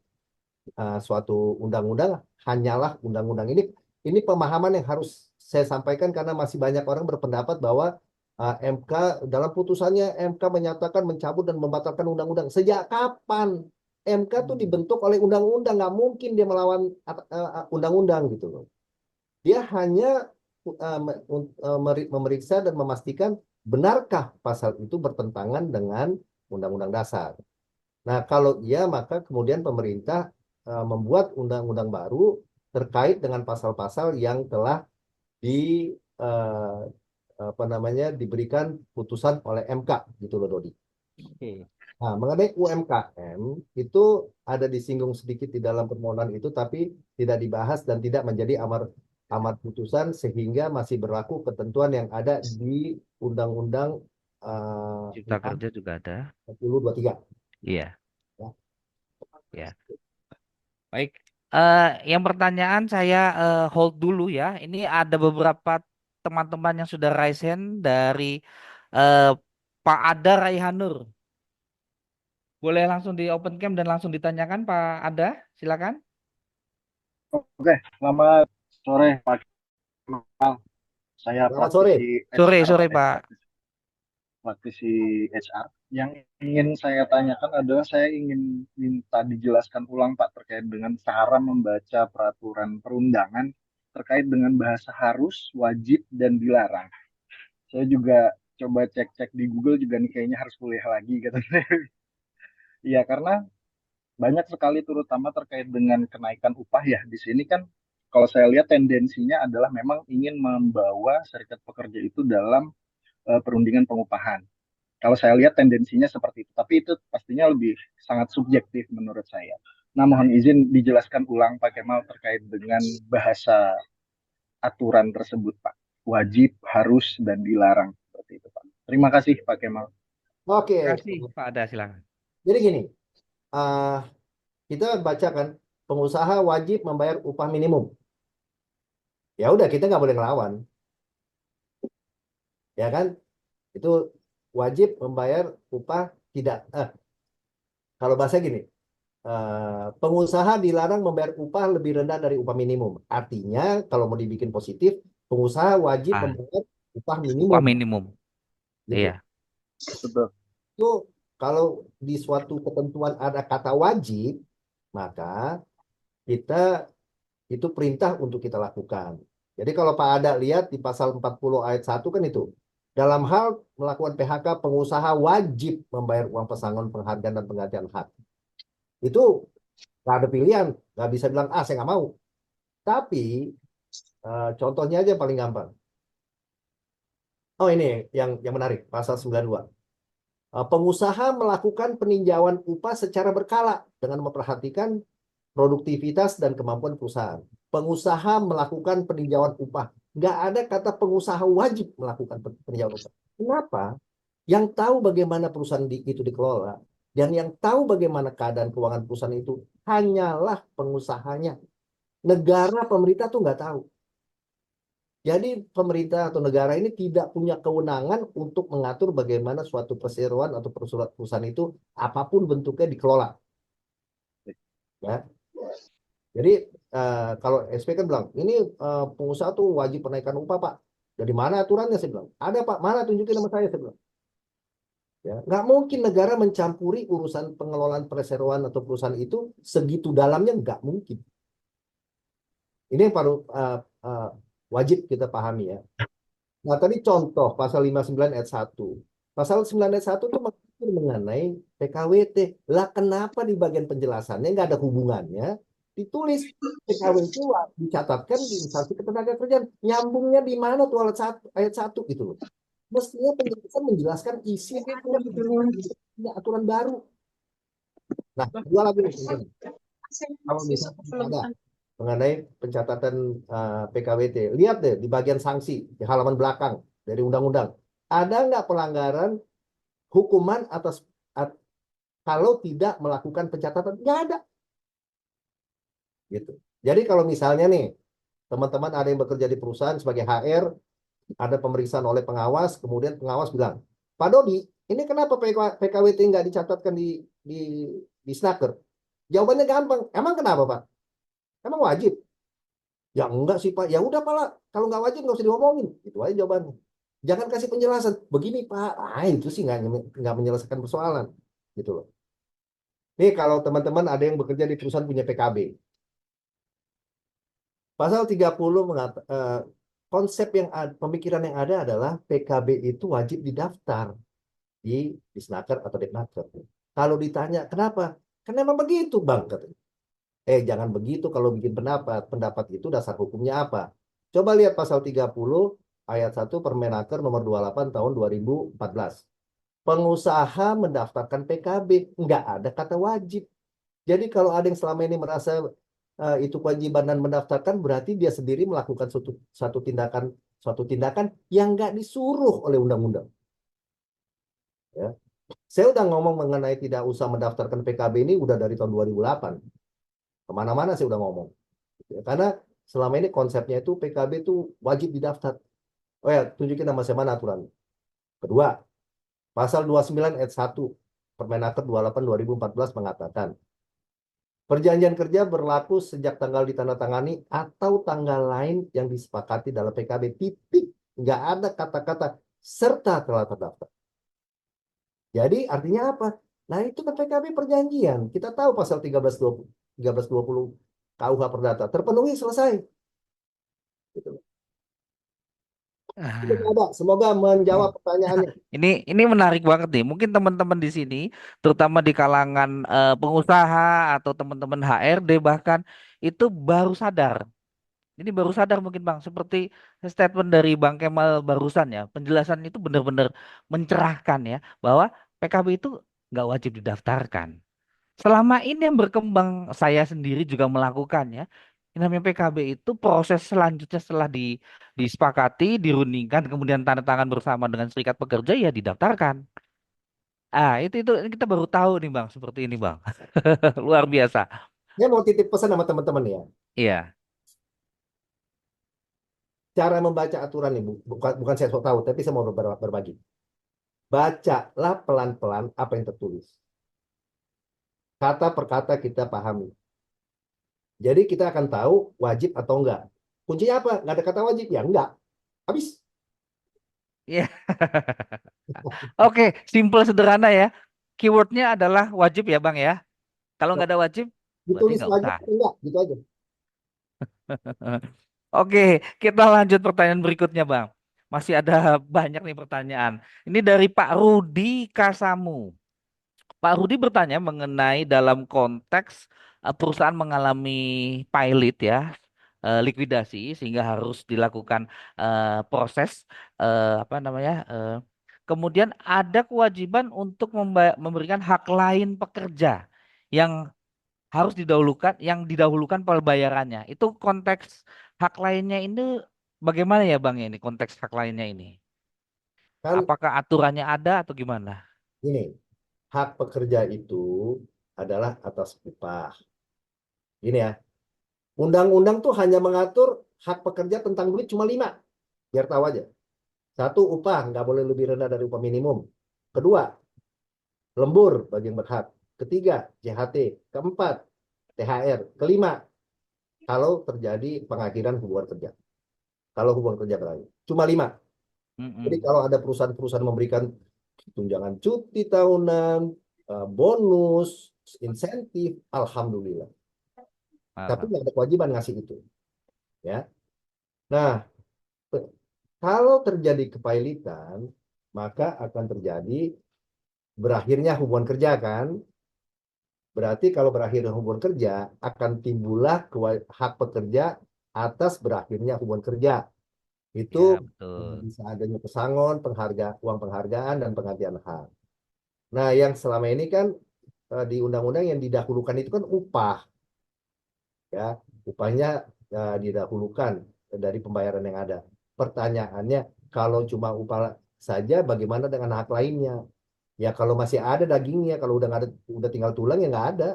suatu undang-undang hanyalah undang-undang ini. Ini pemahaman yang harus saya sampaikan karena masih banyak orang berpendapat bahwa MK dalam putusannya MK menyatakan mencabut dan membatalkan undang-undang. Sejak kapan? MK tuh dibentuk oleh undang-undang, nggak mungkin dia melawan undang-undang gitu loh. Dia hanya memeriksa dan memastikan benarkah pasal itu bertentangan dengan undang-undang dasar. Nah, kalau iya maka kemudian pemerintah membuat undang-undang baru terkait dengan pasal-pasal yang telah di apa namanya diberikan putusan oleh MK gitu loh Dodi. Oke. Nah, mengenai UMKM itu ada disinggung sedikit di dalam permohonan itu tapi tidak dibahas dan tidak menjadi amar putusan sehingga masih berlaku ketentuan yang ada di Undang-Undang Cipta Kerja juga ada. 4023. Iya, Ya. ya. Baik. Yang pertanyaan saya hold dulu ya. Ini ada beberapa teman-teman yang sudah raise hand dari eh, Pak Ada Raihanur. Boleh langsung di open cam dan langsung ditanyakan Pak Ada, silakan. Oke, selamat sore Pak Kemal. Saya Selamat sore. Sore, HR, sore Pak. praktisi HR. Yang ingin saya tanyakan adalah saya ingin minta dijelaskan ulang Pak terkait dengan cara membaca peraturan perundangan terkait dengan bahasa harus, wajib, dan dilarang. Saya juga coba cek-cek di Google juga nih kayaknya harus kuliah lagi katanya. Iya, karena banyak sekali terutama terkait dengan kenaikan upah ya. Di sini kan kalau saya lihat tendensinya adalah memang ingin membawa serikat pekerja itu dalam perundingan pengupahan. Kalau saya lihat tendensinya seperti itu, tapi itu pastinya lebih sangat subjektif menurut saya. Nah, mohon izin dijelaskan ulang Pak Kemal terkait dengan bahasa aturan tersebut, Pak. Wajib, harus, dan dilarang seperti itu, Pak. Terima kasih, Pak Kemal. Oke. Terima kasih Pak Ada, silakan. Jadi gini, kita baca kan pengusaha wajib membayar upah minimum. Ya udah kita nggak boleh ngelawan, ya kan? Itu wajib membayar upah tidak. Kalau bahasa gini, pengusaha dilarang membayar upah lebih rendah dari upah minimum. Artinya kalau mau dibikin positif, pengusaha wajib membayar upah minimum. Upah minimum. Gitu. Iya. Betul. Itu kalau di suatu ketentuan ada kata wajib, maka kita itu perintah untuk kita lakukan. Jadi kalau Pak Ada lihat di pasal 40 ayat 1 kan itu. Dalam hal melakukan PHK, pengusaha wajib membayar uang pesangon, penghargaan, dan penggantian hak. Itu nggak ada pilihan. Nggak bisa bilang, saya nggak mau. Tapi contohnya aja paling gampang. Oh ini yang menarik, pasal 92. Pengusaha melakukan peninjauan upah secara berkala dengan memperhatikan produktivitas dan kemampuan perusahaan. Pengusaha melakukan peninjauan upah. Nggak ada kata pengusaha wajib melakukan peninjauan upah. Kenapa? Yang tahu bagaimana perusahaan itu dikelola dan yang tahu bagaimana keadaan keuangan perusahaan itu hanyalah pengusahanya. Negara, pemerintah tuh nggak tahu. Jadi pemerintah atau negara ini tidak punya kewenangan untuk mengatur bagaimana suatu perseroan atau perusahaan itu apapun bentuknya dikelola. Ya. Jadi kalau SP kan bilang, ini pengusaha tuh wajib penaikan upah Pak. Dari mana aturannya saya bilang? Ada Pak, mana tunjukin sama saya bilang. Ya, nggak mungkin negara mencampuri urusan pengelolaan perseroan atau perusahaan itu segitu dalamnya, nggak mungkin. Ini yang baru wajib kita pahami ya. Nah tadi contoh pasal 59 ayat 1. Pasal 9 ayat 1 itu mengatur mengenai PKWT. Lah kenapa di bagian penjelasannya nggak ada hubungannya? Ditulis PKWT dicatatkan di instansi ketenagakerjaan. Nyambungnya di mana tuh ayat 1 gitu loh. Mestinya penjelasan menjelaskan isi aturan baru. Nah, dua lagi nih. Kalau misalnya ada mengenai pencatatan PKWT, lihat deh di bagian sanksi di halaman belakang dari undang-undang. Ada nggak pelanggaran hukuman atas kalau tidak melakukan pencatatan? Nggak ada. Gitu. Jadi kalau misalnya nih, teman-teman ada yang bekerja di perusahaan sebagai HR, ada pemeriksaan oleh pengawas, kemudian pengawas bilang, Pak Dodi, ini kenapa PKWT nggak dicatatkan di Snaker? Jawabannya gampang. Emang kenapa, Pak? Emang wajib? Ya enggak sih, Pak. Ya udah, Pak. Kalau nggak wajib nggak usah diomongin. Itu aja jawabannya. Jangan kasih penjelasan. Begini, Pak. Itu sih nggak menyelesaikan persoalan. Gitu loh. Nih kalau teman-teman ada yang bekerja di perusahaan punya PKB. Pasal 30 konsep yang pemikiran yang ada adalah PKB itu wajib didaftar di Snaker atau Depnaker. Kalau ditanya kenapa? Karena memang begitu, Bang. Katanya. Jangan begitu kalau bikin pendapat. Pendapat itu dasar hukumnya apa? Coba lihat pasal 30 ayat 1 Permenaker nomor 28 tahun 2014. Pengusaha mendaftarkan PKB. Nggak ada kata wajib. Jadi kalau ada yang selama ini merasa itu kewajiban dan mendaftarkan, berarti dia sendiri melakukan suatu tindakan yang nggak disuruh oleh undang-undang. Ya. Saya udah ngomong mengenai tidak usah mendaftarkan PKB ini udah dari tahun 2008. Kemana-mana saya udah ngomong. Karena selama ini konsepnya itu PKB itu wajib didaftar. Oh ya, tunjukin nama saya mana aturan. Kedua, pasal 29 ayat 1 Permenaker 28 2014 mengatakan, perjanjian kerja berlaku sejak tanggal ditandatangani atau tanggal lain yang disepakati dalam PKB. Titik. Nggak ada kata-kata serta telah terdaftar. Jadi artinya apa? Nah itu kan PKB perjanjian. Kita tahu pasal 1320 KUH Perdata. Terpenuhi, selesai. Gitu. Semoga menjawab pertanyaannya. Ini menarik banget nih. Mungkin teman-teman di sini, terutama di kalangan pengusaha atau teman-teman HRD bahkan itu baru sadar. Ini baru sadar mungkin Bang, seperti statement dari Bang Kemal barusan ya. Penjelasan itu benar-benar mencerahkan ya, bahwa PKB itu nggak wajib didaftarkan. Selama ini yang berkembang, saya sendiri juga melakukannya. Yang namanya PKB itu proses selanjutnya setelah disepakati, dirundingkan, kemudian tanda tangan bersama dengan serikat pekerja ya didaftarkan. Itu kita baru tahu nih Bang, seperti ini Bang. Luar biasa. Saya mau titip pesan sama teman-teman ya. Iya. Cara membaca aturan nih, bukan saya sok tahu, tapi saya mau berbagi. Bacalah pelan-pelan apa yang tertulis. Kata per kata kita pahami. Jadi kita akan tahu wajib atau enggak. Kuncinya apa? Nggak ada kata wajib ya enggak. Habis. Iya. Oke, simple sederhana ya. Keywordnya adalah wajib ya Bang ya. Kalau nggak ada wajib, berarti Ditulis nggak wajib usah. enggak, gitu aja. Oke, kita lanjut pertanyaan berikutnya Bang. Masih ada banyak nih pertanyaan. Ini dari Pak Rudi Kasamu. Pak Rudi bertanya mengenai dalam konteks perusahaan mengalami pilot ya, likuidasi sehingga harus dilakukan proses apa namanya? Kemudian ada kewajiban untuk memberikan hak lain pekerja yang harus didahulukan pembayarannya. Itu konteks hak lainnya ini bagaimana ya Bang ini konteks hak lainnya ini? Kan Apakah aturannya ada atau gimana? ini, hak pekerja itu adalah atas upah. Ini ya, undang-undang tuh hanya mengatur hak pekerja tentang duit cuma 5. Biar tahu aja. 1, upah nggak boleh lebih rendah dari upah minimum. Kedua, lembur bagi yang berhak. Ketiga, JHT. Keempat, THR. Kelima, kalau terjadi pengakhiran hubungan kerja. Kalau hubungan kerja berakhir. Cuma 5. Jadi kalau ada perusahaan-perusahaan memberikan tunjangan cuti tahunan, bonus, insentif, alhamdulillah. Tapi nggak ada kewajiban ngasih itu. Ya. Nah, kalau terjadi kepailitan, maka akan terjadi berakhirnya hubungan kerja kan. Berarti kalau berakhirnya hubungan kerja akan timbullah hak pekerja atas berakhirnya hubungan kerja. Ya, Itu betul. bisa adanya pesangon, uang penghargaan dan penggantian hak. Nah, yang selama ini kan di undang-undang yang didahulukan itu kan upah, ya, upahnya didahulukan dari pembayaran yang ada. Pertanyaannya, kalau cuma upah saja, bagaimana dengan hak lainnya? Ya, kalau masih ada dagingnya, kalau udah nggak ada, udah tinggal tulang ya nggak ada.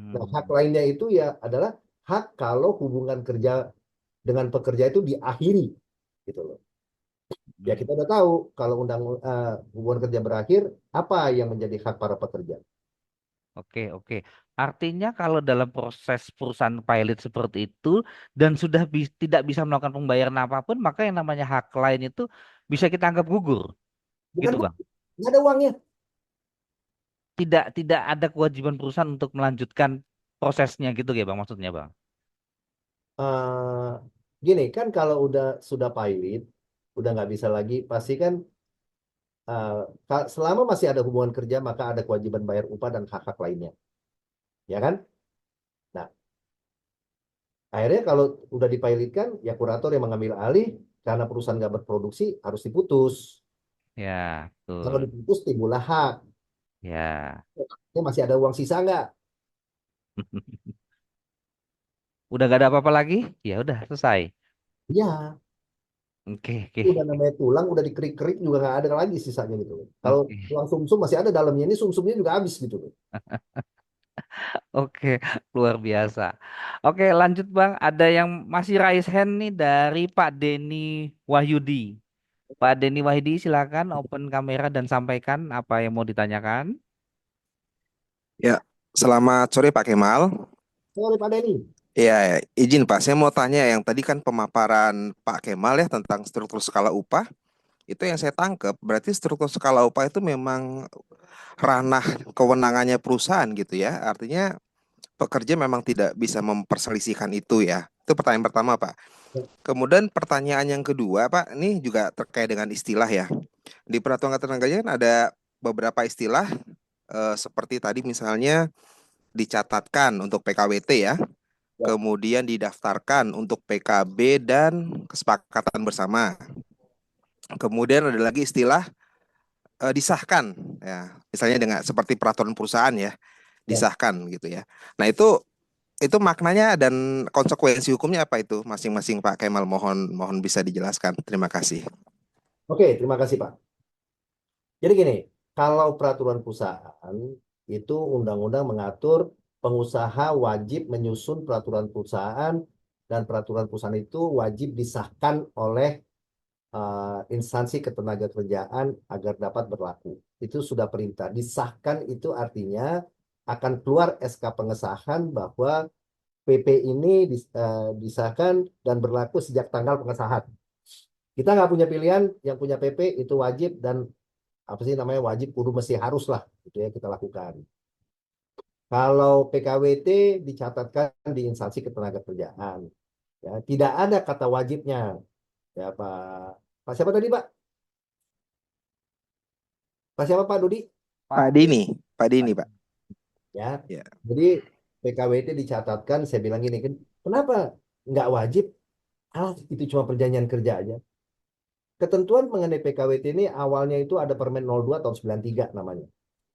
Nah, hak lainnya itu ya adalah hak kalau hubungan kerja dengan pekerja itu diakhiri, gitu loh. Ya kita udah tahu kalau hubungan kerja berakhir, apa yang menjadi hak para pekerja. Oke, oke. Artinya kalau dalam proses perusahaan pilot seperti itu dan sudah tidak bisa melakukan pembayaran apapun, maka yang namanya hak lain itu bisa kita anggap gugur, Bukan, gitu Bang. nggak ada uangnya. Tidak ada kewajiban perusahaan untuk melanjutkan prosesnya gitu ya Bang, maksudnya Bang. Eh, Gini kan kalau sudah pilot, udah nggak bisa lagi, pasti kan selama masih ada hubungan kerja maka ada kewajiban bayar upah dan hak-hak lainnya, ya kan? Nah, akhirnya kalau udah dipilotkan, ya kurator yang mengambil alih karena perusahaan nggak berproduksi harus diputus. Ya, Kalau betul. diputus timbullah hak. Ya. Ini masih ada uang sisa nggak? Udah gak ada apa-apa lagi? Ya udah selesai. Iya. Oke, oke. Udah namanya tulang, udah dikerik-kerik juga nggak ada lagi sisanya gitu loh. Kalau Oke. tulang sumsum masih ada dalamnya, ini sumsumnya juga habis gitu loh. Oke, luar biasa. Oke, lanjut Bang. Ada yang masih raise hand nih dari Pak Denny Wahyudi. Pak Denny Wahyudi, silakan open kamera dan sampaikan apa yang mau ditanyakan. Ya, selamat sore Pak Kemal. Sorry Pak Denny. Ya, izin Pak, saya mau tanya yang tadi kan pemaparan Pak Kemal ya tentang struktur skala upah. Itu yang saya tangkap, berarti struktur skala upah itu memang ranah kewenangannya perusahaan gitu ya. Artinya pekerja memang tidak bisa memperselisihkan itu ya. Itu pertanyaan pertama Pak. Kemudian pertanyaan yang kedua Pak, ini juga terkait dengan istilah ya. Di peraturan ketenagakerjaan kan ada beberapa istilah seperti tadi misalnya dicatatkan untuk PKWT ya. Kemudian didaftarkan untuk PKB dan kesepakatan bersama. Kemudian ada lagi istilah disahkan, ya, misalnya dengan seperti peraturan perusahaan ya, disahkan gitu ya. Nah itu maknanya dan konsekuensi hukumnya apa itu masing-masing Pak Kemal, mohon bisa dijelaskan. Terima kasih. Oke, terima kasih Pak. Jadi gini, kalau peraturan perusahaan itu undang-undang mengatur pengusaha wajib menyusun peraturan perusahaan dan peraturan perusahaan itu wajib disahkan oleh instansi ketenagakerjaan agar dapat berlaku. Itu sudah perintah. Disahkan itu artinya akan keluar SK pengesahan bahwa PP ini disahkan dan berlaku sejak tanggal pengesahan. Kita nggak punya pilihan, yang punya PP itu wajib dan apa sih namanya wajib kudu mesti harus lah gitu ya kita lakukan. Kalau PKWT dicatatkan di instansi ketenagakerjaan, ya tidak ada kata wajibnya. Ya Pak siapa tadi Pak? Pak siapa Pak Dudi? Pak Dini Pak. Ya, Ya. jadi PKWT dicatatkan. Saya bilang gini kan, kenapa nggak wajib? Itu cuma perjanjian kerja aja. Ketentuan mengenai PKWT ini awalnya itu ada Permen 02 tahun 93 namanya.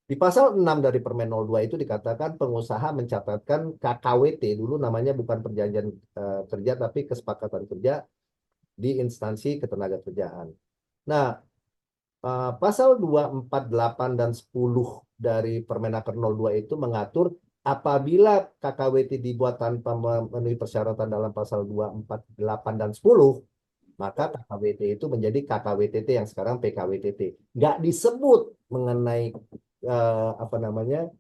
Di pasal 6 dari Permen 02 itu dikatakan pengusaha mencatatkan KKWT, dulu namanya bukan perjanjian kerja tapi kesepakatan kerja di instansi ketenagakerjaan. Nah, pasal 2, 4, 8 dan 10 dari Permenaker 02 itu mengatur apabila KKWT dibuat tanpa memenuhi persyaratan dalam pasal 2, 4, 8 dan 10, maka KKWT itu menjadi KKWTT yang sekarang PKWTT. Nggak disebut mengenai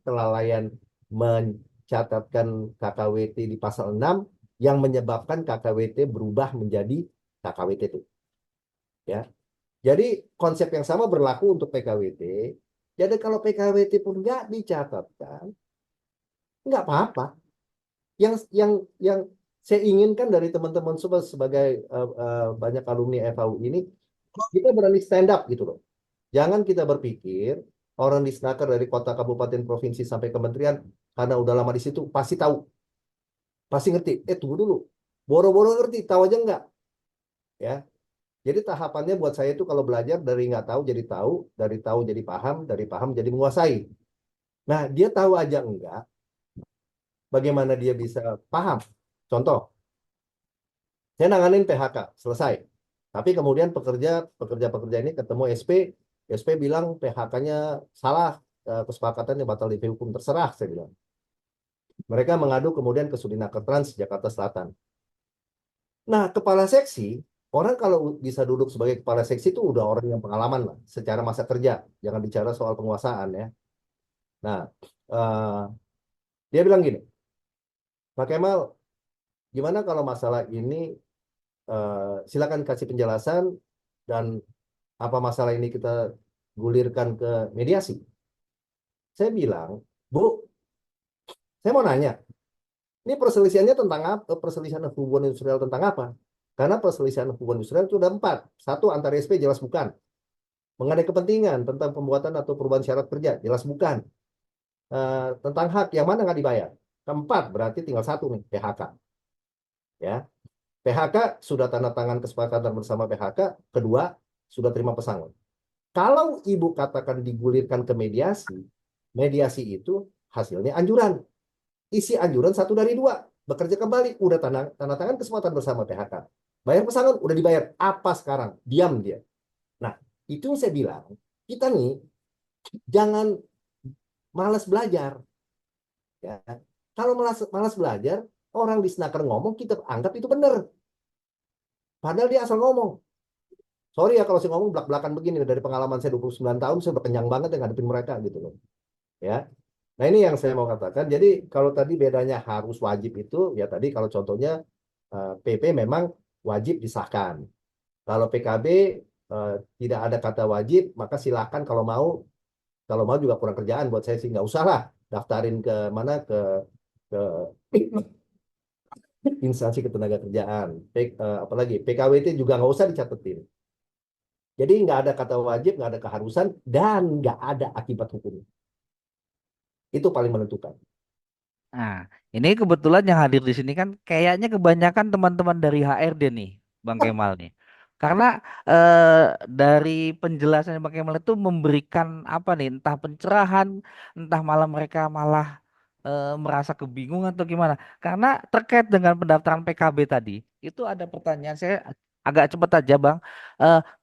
kelalaian mencatatkan KKWT di pasal 6 yang menyebabkan KKWT berubah menjadi KKWTT. Ya. Jadi konsep yang sama berlaku untuk PKWT. Jadi kalau PKWT pun nggak dicatatkan, nggak apa-apa. Yang saya inginkan dari teman-teman semua sebagai banyak alumni FAU ini, kita berani stand up gitu loh. Jangan kita berpikir orang di Snaker dari kota, kabupaten, provinsi sampai kementerian karena udah lama di situ pasti tahu, pasti ngerti. Tunggu dulu, boro-boro ngerti, tahu aja enggak, ya. Jadi tahapannya buat saya itu kalau belajar dari nggak tahu jadi tahu, dari tahu jadi paham, dari paham jadi menguasai. Nah, dia tahu aja enggak, bagaimana dia bisa paham? Contoh, saya nanganin PHK, selesai. Tapi kemudian pekerja ini ketemu SP, SP bilang PHK-nya salah, kesepakatannya batal di hukum, terserah, saya bilang. Mereka mengadu kemudian ke Sudinaker Trans Jakarta Selatan. Nah, kepala seksi, orang kalau bisa duduk sebagai kepala seksi itu udah orang yang pengalaman lah, secara masa kerja. Jangan bicara soal penguasaan ya. Nah, dia bilang gini, Pak Kemal, gimana kalau masalah ini silakan kasih penjelasan dan apa masalah ini kita gulirkan ke mediasi. Saya bilang, Bu, saya mau nanya, ini perselisihannya tentang apa? Perselisihan hubungan industrial tentang apa? Karena perselisihan hubungan industrial itu ada 4. Satu, antar SP jelas bukan. Mengenai kepentingan tentang pembuatan atau perubahan syarat kerja, jelas bukan. Tentang hak, yang mana nggak dibayar. Keempat, berarti tinggal satu nih, PHK. Ya, PHK sudah tanda tangan kesepakatan bersama PHK. Kedua, sudah terima pesangon. Kalau Ibu katakan digulirkan ke mediasi, mediasi itu hasilnya anjuran. Isi anjuran 1 dari 2. Bekerja kembali, udah tanda tangan kesepakatan bersama PHK. Bayar pesangon, udah dibayar. Apa sekarang? Diam dia. Nah, itu yang saya bilang, kita nih jangan malas belajar. Ya. Kalau malas belajar, orang di Snaker ngomong, kita anggap itu benar. Padahal dia asal ngomong. Sorry ya kalau saya ngomong belak-belakan begini, dari pengalaman saya 29 tahun, saya udah kenyang banget ya ngadepin mereka gitu loh. Ya. Nah, ini yang saya mau katakan. Jadi kalau tadi bedanya harus wajib itu, ya tadi kalau contohnya PP memang wajib disahkan. Kalau PKB tidak ada kata wajib, maka silakan kalau mau juga kurang kerjaan buat saya sih, nggak usah lah daftarin ke mana, ke instansi ketenagakerjaan, apalagi PKWT juga nggak usah dicatetin. Jadi nggak ada kata wajib, nggak ada keharusan, dan nggak ada akibat hukum. Itu paling menentukan. Nah, ini kebetulan yang hadir di sini kan kayaknya kebanyakan teman-teman dari HRD nih, Bang Kemal nih. Karena dari penjelasan Bang Kemal itu memberikan apa nih, entah pencerahan, entah malah mereka malah merasa kebingungan atau gimana. Karena terkait dengan pendaftaran PKB tadi, itu ada pertanyaan saya agak cepat aja, Bang.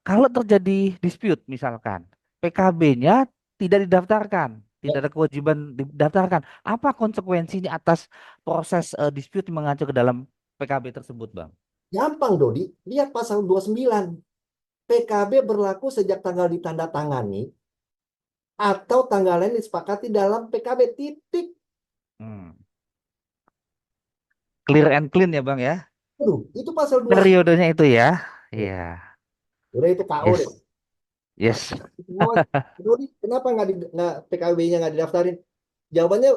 Kalau terjadi dispute misalkan, PKB-nya tidak didaftarkan, tidak ada kewajiban didaftarkan. Apa konsekuensinya atas proses dispute mengacu ke dalam PKB tersebut, Bang? Gampang, Dodi. Lihat pasal 29. PKB berlaku sejak tanggal ditandatangani atau tanggal lain disepakati dalam PKB, titik. Clear and clean ya, Bang ya? Itu pasal 29. Periodenya itu ya. Iya. Udah itu KO Yes. deh. Yes. Dodi, kenapa nggak PKB-nya nggak didaftarin? Jawabannya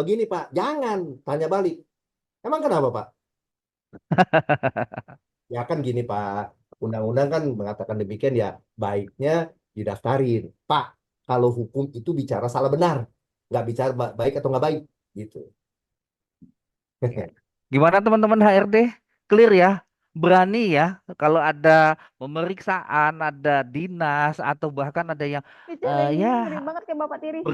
begini, Pak. Jangan tanya balik. Emang kenapa, Pak? Ya kan gini, Pak. Undang-undang kan mengatakan demikian, ya baiknya didaftarin. Pak, kalau hukum itu bicara salah benar, nggak bicara baik atau nggak baik, gitu. Gimana teman-teman HRD? Clear ya? Berani ya? Kalau ada pemeriksaan, ada dinas, atau bahkan ada yang ya Sering banget kayak Bapak Tiri gitu.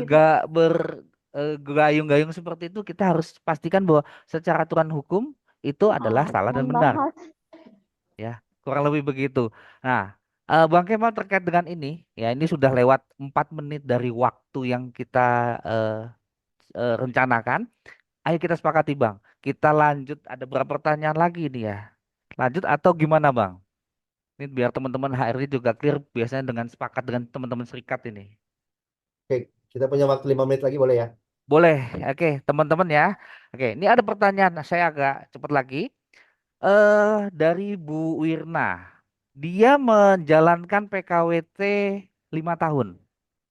bergayung-gayung seperti itu, kita harus pastikan bahwa secara aturan hukum itu adalah salah dan benar. Ya, kurang lebih begitu. Nah, Bang Kemal terkait dengan ini, ya ini sudah lewat 4 menit dari waktu yang kita rencanakan. Ayo kita sepakati, Bang. Kita lanjut, ada beberapa pertanyaan lagi nih ya. Lanjut atau gimana, Bang? Ini biar teman-teman HRD juga clear biasanya dengan sepakat dengan teman-teman serikat ini. Oke, kita punya waktu 5 menit lagi, boleh ya? Boleh. Oke, teman-teman ya. Oke, ini ada pertanyaan, saya agak cepat lagi. Dari Bu Wirna. Dia menjalankan PKWT 5 tahun.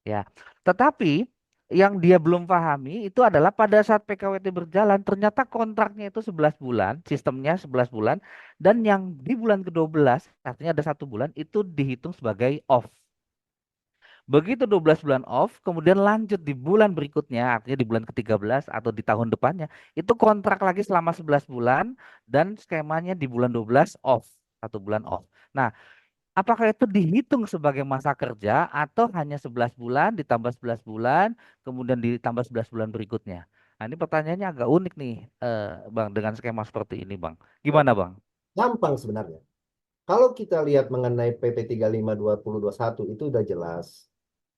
Ya. Tetapi yang dia belum pahami itu adalah pada saat PKWT berjalan ternyata kontraknya itu 11 bulan, sistemnya 11 bulan, dan yang di bulan ke-12 artinya ada 1 bulan itu dihitung sebagai off. Begitu 12 bulan off, kemudian lanjut di bulan berikutnya, artinya di bulan ke-13 atau di tahun depannya, itu kontrak lagi selama 11 bulan dan skemanya di bulan 12 off, 1 bulan off. Nah, apakah itu dihitung sebagai masa kerja atau hanya 11 bulan ditambah 11 bulan, kemudian ditambah 11 bulan berikutnya? Nah, ini pertanyaannya agak unik nih, Bang, dengan skema seperti ini, Bang. Gimana, Bang? Gampang sebenarnya. Kalau kita lihat mengenai PP 35 2021 itu udah jelas.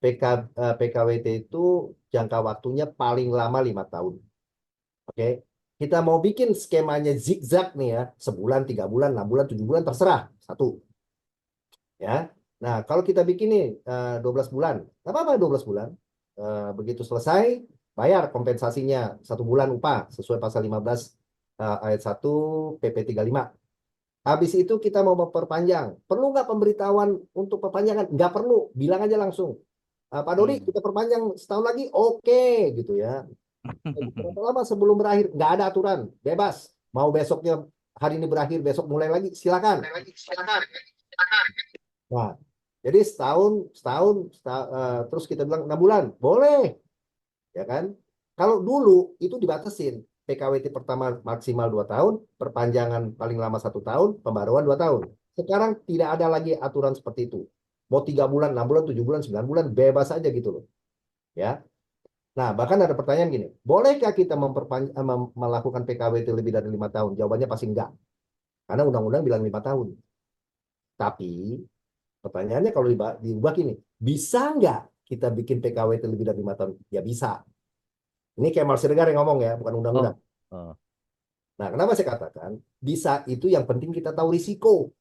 PKWT itu jangka waktunya paling lama 5 tahun. Oke, kita mau bikin skemanya zigzag nih ya, sebulan, 3 bulan, 6 bulan, 7 bulan terserah satu. Ya, nah kalau kita bikin nih 12 bulan, nggak apa-apa 12 bulan. Begitu selesai, bayar kompensasinya 1 bulan upah sesuai pasal 15 ayat 1 PP 35. Habis itu kita mau memperpanjang. Perlu nggak pemberitahuan untuk perpanjangan? Nggak perlu, bilang aja langsung. Pak Dodi, kita perpanjang setahun lagi, oke gitu ya. Berapa lama sebelum berakhir? Nggak ada aturan, bebas. Mau besoknya hari ini berakhir, besok mulai lagi, silakan. Nah, jadi terus kita bilang 6 bulan, boleh, ya kan? Kalau dulu itu dibatasin, PKWT pertama maksimal 2 tahun, perpanjangan paling lama 1 tahun, pembaruan 2 tahun. Sekarang tidak ada lagi aturan seperti itu. Mau 3 bulan, 6 bulan, 7 bulan, 9 bulan, bebas aja gitu loh. Ya. Nah, bahkan ada pertanyaan gini, bolehkah kita melakukan PKWT lebih dari 5 tahun? Jawabannya pasti enggak. Karena undang-undang bilang 5 tahun. Tapi pertanyaannya kalau diubah gini, bisa nggak kita bikin PKWT lebih dari 5 tahun? Ya bisa. Ini Kemal Siregar yang ngomong ya, bukan undang-undang. Nah, kenapa saya katakan bisa itu yang penting kita tahu risiko.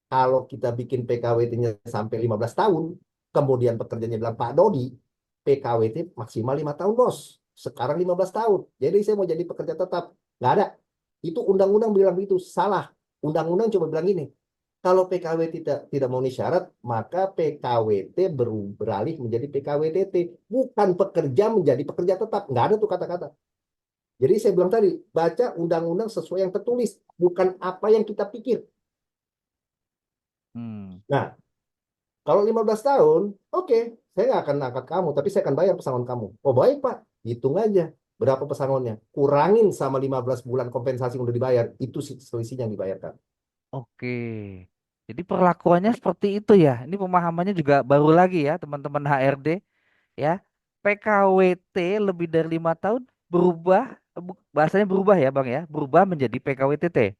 Kalau kita bikin PKWT-nya sampai 15 tahun, kemudian pekerjanya bilang, Pak Dodi, PKWT maksimal 5 tahun, bos. Sekarang 15 tahun. Jadi saya mau jadi pekerja tetap. Nggak ada. Itu undang-undang bilang begitu. Salah. Undang-undang coba bilang gini, kalau PKWT tidak memenuhi syarat, maka PKWT beralih menjadi PKWTT. Bukan pekerja menjadi pekerja tetap. Nggak ada tuh kata-kata. Jadi saya bilang tadi, baca undang-undang sesuai yang tertulis. Bukan apa yang kita pikir. Nah, kalau 15 tahun, oke, saya nggak akan angkat kamu, tapi saya akan bayar pesangon kamu. Oh baik Pak, hitung aja berapa pesangonnya. Kurangin sama 15 bulan kompensasi yang udah dibayar, itu selisihnya yang dibayarkan. Oke. Jadi perlakuannya seperti itu ya. Ini pemahamannya juga baru lagi ya, teman-teman HRD ya. PKWT lebih dari 5 tahun berubah, bahasanya berubah ya Bang ya, berubah menjadi PKWTT.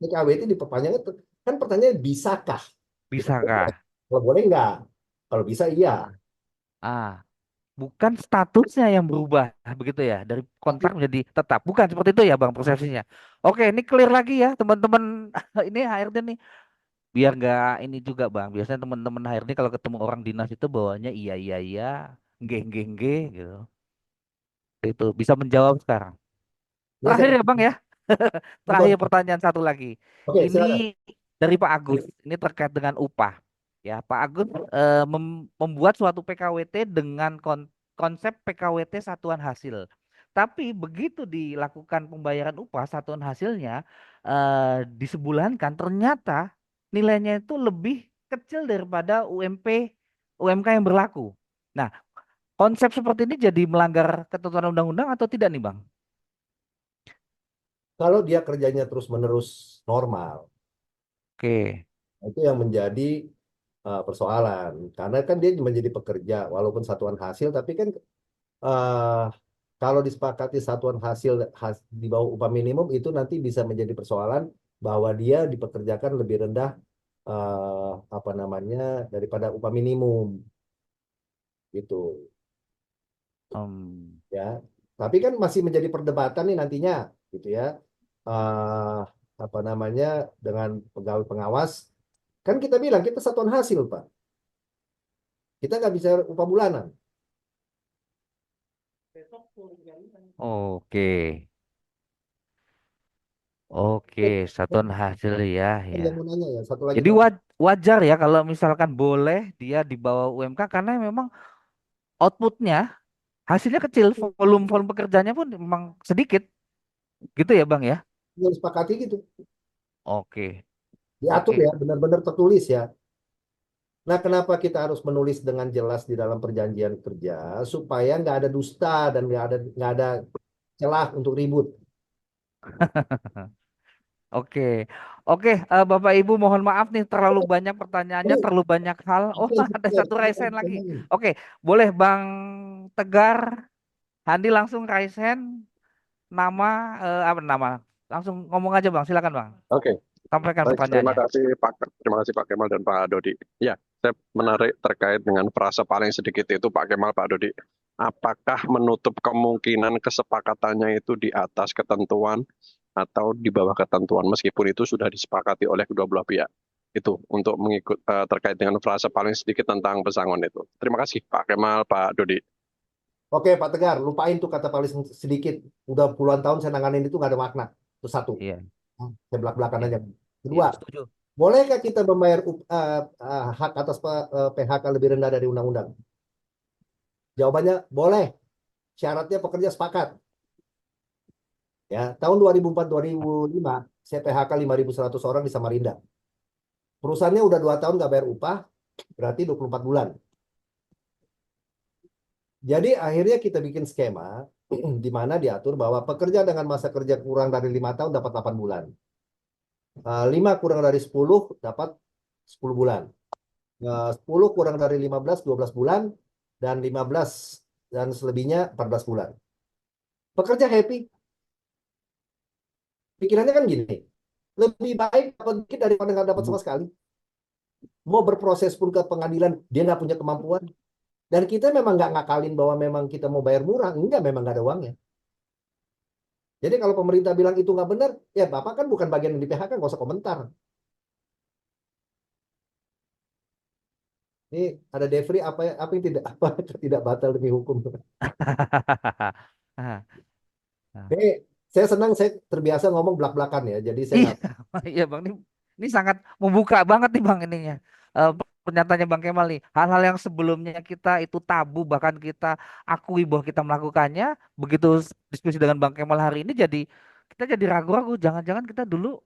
PKWT diperpanjang itu kan pertanyaannya bisakah? Bisakah? Kalau boleh enggak? Kalau bisa iya. Bukan statusnya yang berubah begitu ya, dari kontrak menjadi tetap. Bukan seperti itu ya Bang prosesnya. Oke, ini clear lagi ya teman-teman ini HRD nih. Biar nggak ini juga Bang. Biasanya teman-teman HRD kalau ketemu orang dinas itu bawanya iya iya iya, nggih gitu. Itu bisa menjawab sekarang. Terakhir ya Bang ya. Terakhir pertanyaan satu lagi. Oke, silakan. Ini dari Pak Agus. Ini terkait dengan upah. Ya, Pak Agus membuat suatu PKWT dengan konsep PKWT satuan hasil. Tapi begitu dilakukan pembayaran upah satuan hasilnya disebulankan, ternyata nilainya itu lebih kecil daripada UMK yang berlaku. Nah, konsep seperti ini jadi melanggar ketentuan undang-undang atau tidak nih, Bang? Kalau dia kerjanya terus-menerus normal, Oke. itu yang menjadi persoalan. Karena kan dia menjadi pekerja, walaupun satuan hasil, tapi kan kalau disepakati satuan hasil di bawah upah minimum, itu nanti bisa menjadi persoalan bahwa dia dipekerjakan lebih rendah apa namanya daripada upah minimum, gitu. Ya, tapi kan masih menjadi perdebatan nih nantinya, gitu ya. Apa namanya dengan pegawai pengawas, kan kita bilang kita satuan hasil, Pak. Kita nggak bisa upah bulanan. Oke. Oke, satuan hasil ya, ya. Yang mau nanya ya, satu lagi Jadi Pak. wajar ya kalau misalkan boleh dia di bawah UMK karena memang outputnya hasilnya kecil, volume volume pekerjaannya pun memang sedikit, gitu ya Bang ya? Yang disepakati gitu. Oke, Diatur oke, ya, benar-benar tertulis ya. Nah, kenapa kita harus menulis dengan jelas di dalam perjanjian kerja supaya nggak ada dusta dan nggak ada celah untuk ribut. Oke, oke, Bapak Ibu mohon maaf nih terlalu banyak pertanyaannya, Oh, terlalu banyak hal. Oh, itu yang ada terakhir. satu raise hand lagi. Oke, boleh Bang Tegar, Handi langsung raise hand, nama apa nama? Langsung ngomong aja Bang, silakan Bang. Oke, Sampaikan baik. pertanyaannya. Terima kasih Pak Kemal dan Pak Dodi. Ya, saya menarik terkait dengan frasa paling sedikit itu Pak Kemal, Pak Dodi. Apakah menutup kemungkinan kesepakatannya itu di atas ketentuan atau di bawah ketentuan meskipun itu sudah disepakati oleh kedua belah pihak? Itu untuk terkait dengan frasa paling sedikit tentang pesangon itu. Terima kasih Pak Kemal, Pak Dodi. Oke, Pak Tegar, lupain tuh kata paling sedikit. Udah puluhan tahun saya nanganin itu nggak ada makna. Itu satu. Iya, Saya belak-belakan iya, aja. iya, Kedua, setuju. bolehkah kita membayar hak atas PHK lebih rendah dari undang-undang? Jawabannya boleh. Syaratnya pekerja sepakat. Ya, tahun 2004-2005 saya PHK 5.100 orang di Samarinda. Perusahaannya udah 2 tahun nggak bayar upah, berarti 24 bulan. Jadi akhirnya kita bikin skema di mana diatur bahwa pekerja dengan masa kerja kurang dari 5 tahun dapat 8 bulan. 5 kurang dari 10 dapat 10 bulan. 10 kurang dari 15, 12 bulan. Dan 15 dan selebihnya 14 bulan. Pekerja happy. Pikirannya kan gini. Lebih baik dapat dikit daripada nggak dapat sama sekali. Mau berproses pun ke pengadilan, dia nggak punya kemampuan. Dan kita memang nggak ngakalin bahwa memang kita mau bayar murah. Enggak, memang nggak ada uangnya. Jadi kalau pemerintah bilang itu nggak benar, ya Bapak kan bukan bagian di PHK, nggak usah komentar. Ini ada Devri apa yang tidak apa tidak batal demi hukum. Ini saya senang saya terbiasa ngomong belak-belakan ya. Jadi saya Iya, nggak. iya Bang, ini sangat membuka banget nih Bang ininya. Eh, Pernyataannya Bang Kemal nih, hal-hal yang sebelumnya kita itu tabu bahkan kita akui bahwa kita melakukannya, begitu diskusi dengan Bang Kemal hari ini jadi kita jadi ragu-ragu, jangan-jangan kita dulu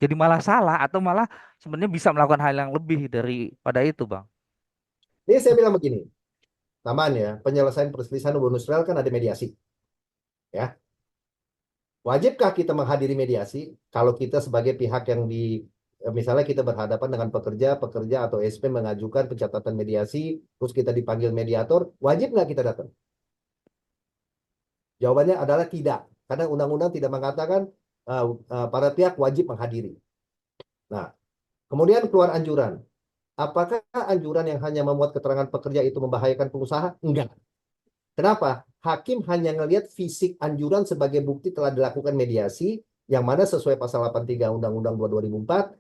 jadi malah salah atau malah sebenarnya bisa melakukan hal yang lebih daripada itu Bang. Ini saya bilang begini, taman ya penyelesaian perselisihan hubungan industrial kan ada mediasi, ya. Wajibkah kita menghadiri mediasi kalau kita sebagai pihak yang misalnya kita berhadapan dengan pekerja atau SP mengajukan pencatatan mediasi, terus kita dipanggil mediator, wajib nggak kita datang? Jawabannya adalah tidak, karena undang-undang tidak mengatakan para pihak wajib menghadiri. Nah, kemudian keluar anjuran. Apakah anjuran yang hanya memuat keterangan pekerja itu membahayakan pengusaha? Enggak. Kenapa? Hakim hanya ngelihat fisik anjuran sebagai bukti telah dilakukan mediasi, yang mana sesuai pasal 83 Undang-Undang 2 2004,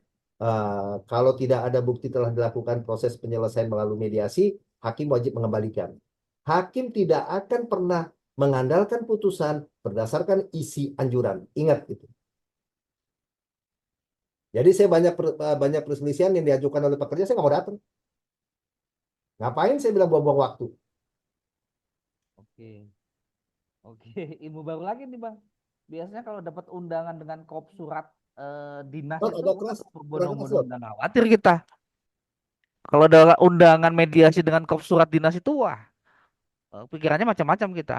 kalau tidak ada bukti telah dilakukan proses penyelesaian melalui mediasi, hakim wajib mengembalikan. Hakim tidak akan pernah mengandalkan putusan berdasarkan isi anjuran. Ingat itu. Jadi saya banyak perselisihan yang diajukan oleh pekerja, saya nggak mau datang. Ngapain saya bilang buang-buang waktu? Oke. Oke, ilmu baru lagi nih Bang. Biasanya kalau dapat undangan dengan kop surat dinas Oh, itu agak keras, kurang keras loh. berbondong-bondong khawatir kita. Kalau ada undangan mediasi dengan kop surat dinas itu wah, pikirannya macam-macam kita.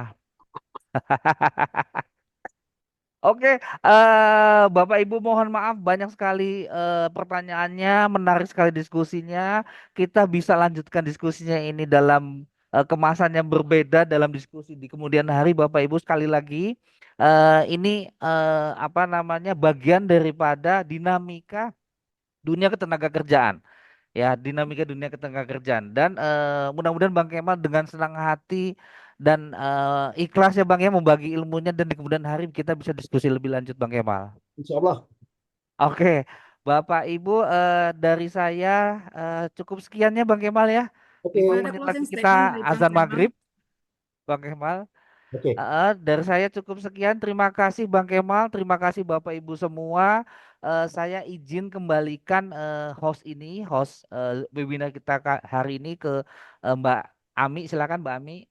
Oke, Bapak Ibu mohon maaf banyak sekali pertanyaannya, menarik sekali diskusinya. Kita bisa lanjutkan diskusinya ini dalam kemasan yang berbeda dalam diskusi di kemudian hari, Bapak Ibu sekali lagi. Ini apa namanya bagian daripada dinamika dunia ketenagakerjaan. Ya, dinamika dunia ketenagakerjaan dan mudah-mudahan Bang Kemal dengan senang hati dan ikhlas ya Bang ya membagi ilmunya dan di kemudian hari kita bisa diskusi lebih lanjut Bang Kemal. Insya Allah. Oke, Bapak Ibu dari saya cukup sekian ya Bang Kemal ya. Oke. 5 menit lagi kita azan maghrib Bang Kemal. Oke. Dari saya cukup sekian. Terima kasih Bang Kemal, terima kasih Bapak Ibu semua. Saya izin kembalikan host webinar kita hari ini ke Mbak Ami. Silakan Mbak Ami.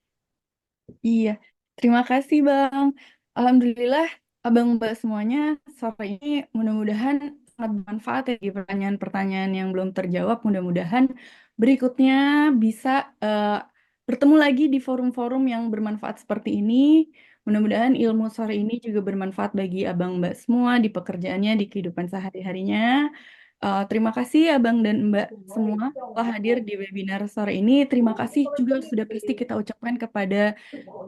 Iya, terima kasih Bang. Alhamdulillah, Abang Mbak semuanya sore ini mudah-mudahan bermanfaat ya di pertanyaan-pertanyaan yang belum terjawab. Mudah-mudahan berikutnya bisa bertemu lagi di forum-forum yang bermanfaat seperti ini. Mudah-mudahan ilmu sore ini juga bermanfaat bagi abang mbak semua di pekerjaannya, di kehidupan sehari-harinya. Terima kasih abang dan mbak semua telah hadir di webinar sore ini. Terima kasih juga sudah pasti kita ucapkan kepada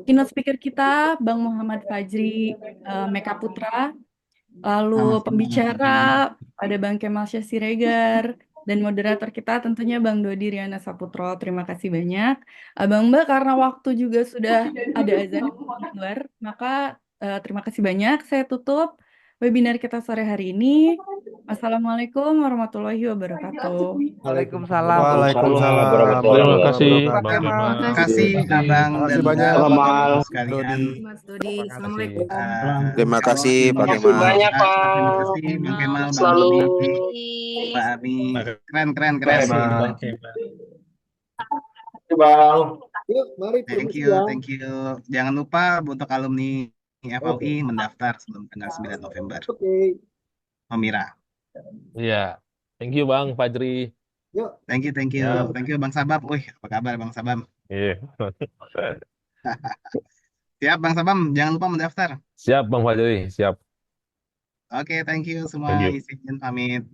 keynote speaker kita, Bang Muhammad Fajri Meka Putra. Lalu Sama-sama, pembicara sama-sama. ada Bang Kemal Syah Siregar dan moderator kita tentunya Bang Dodi Riana Saputro. Terima kasih banyak. Abang Mbak, karena waktu juga sudah ada azan di luar, maka terima kasih banyak. Saya tutup webinar kita sore hari ini. Assalamualaikum warahmatullahi wabarakatuh. Waalaikumsalam. Waalaikumsalam Terima kasih warahmatullahi Bang Kemal. Terima kasih abang Terima dan kasih banyak mbak Pak sekalian. Mas Dodi, Assalamualaikum. Terima kasih Pak Terima Kemal. banyak, Pak. kasih Bang Kemal, Bang Selalu. Dodi, Mbak Ami. Keren, keren, keren. Bang Kemal. Yuk, mari Thank permisi you, ya. thank you. Jangan lupa untuk alumni FAUI mendaftar sebelum tanggal 9 November. Oke. Omira. Iya. Thank you Bang Fajri. Yuk. Thank you, thank you. Ya. Thank you Bang Sabam. Wih, apa kabar Bang Sabam? Iya. Siap Bang Sabam, jangan lupa mendaftar. Siap Bang Fajri, siap. Oke, thank you Thank semua. you. Izin pamit.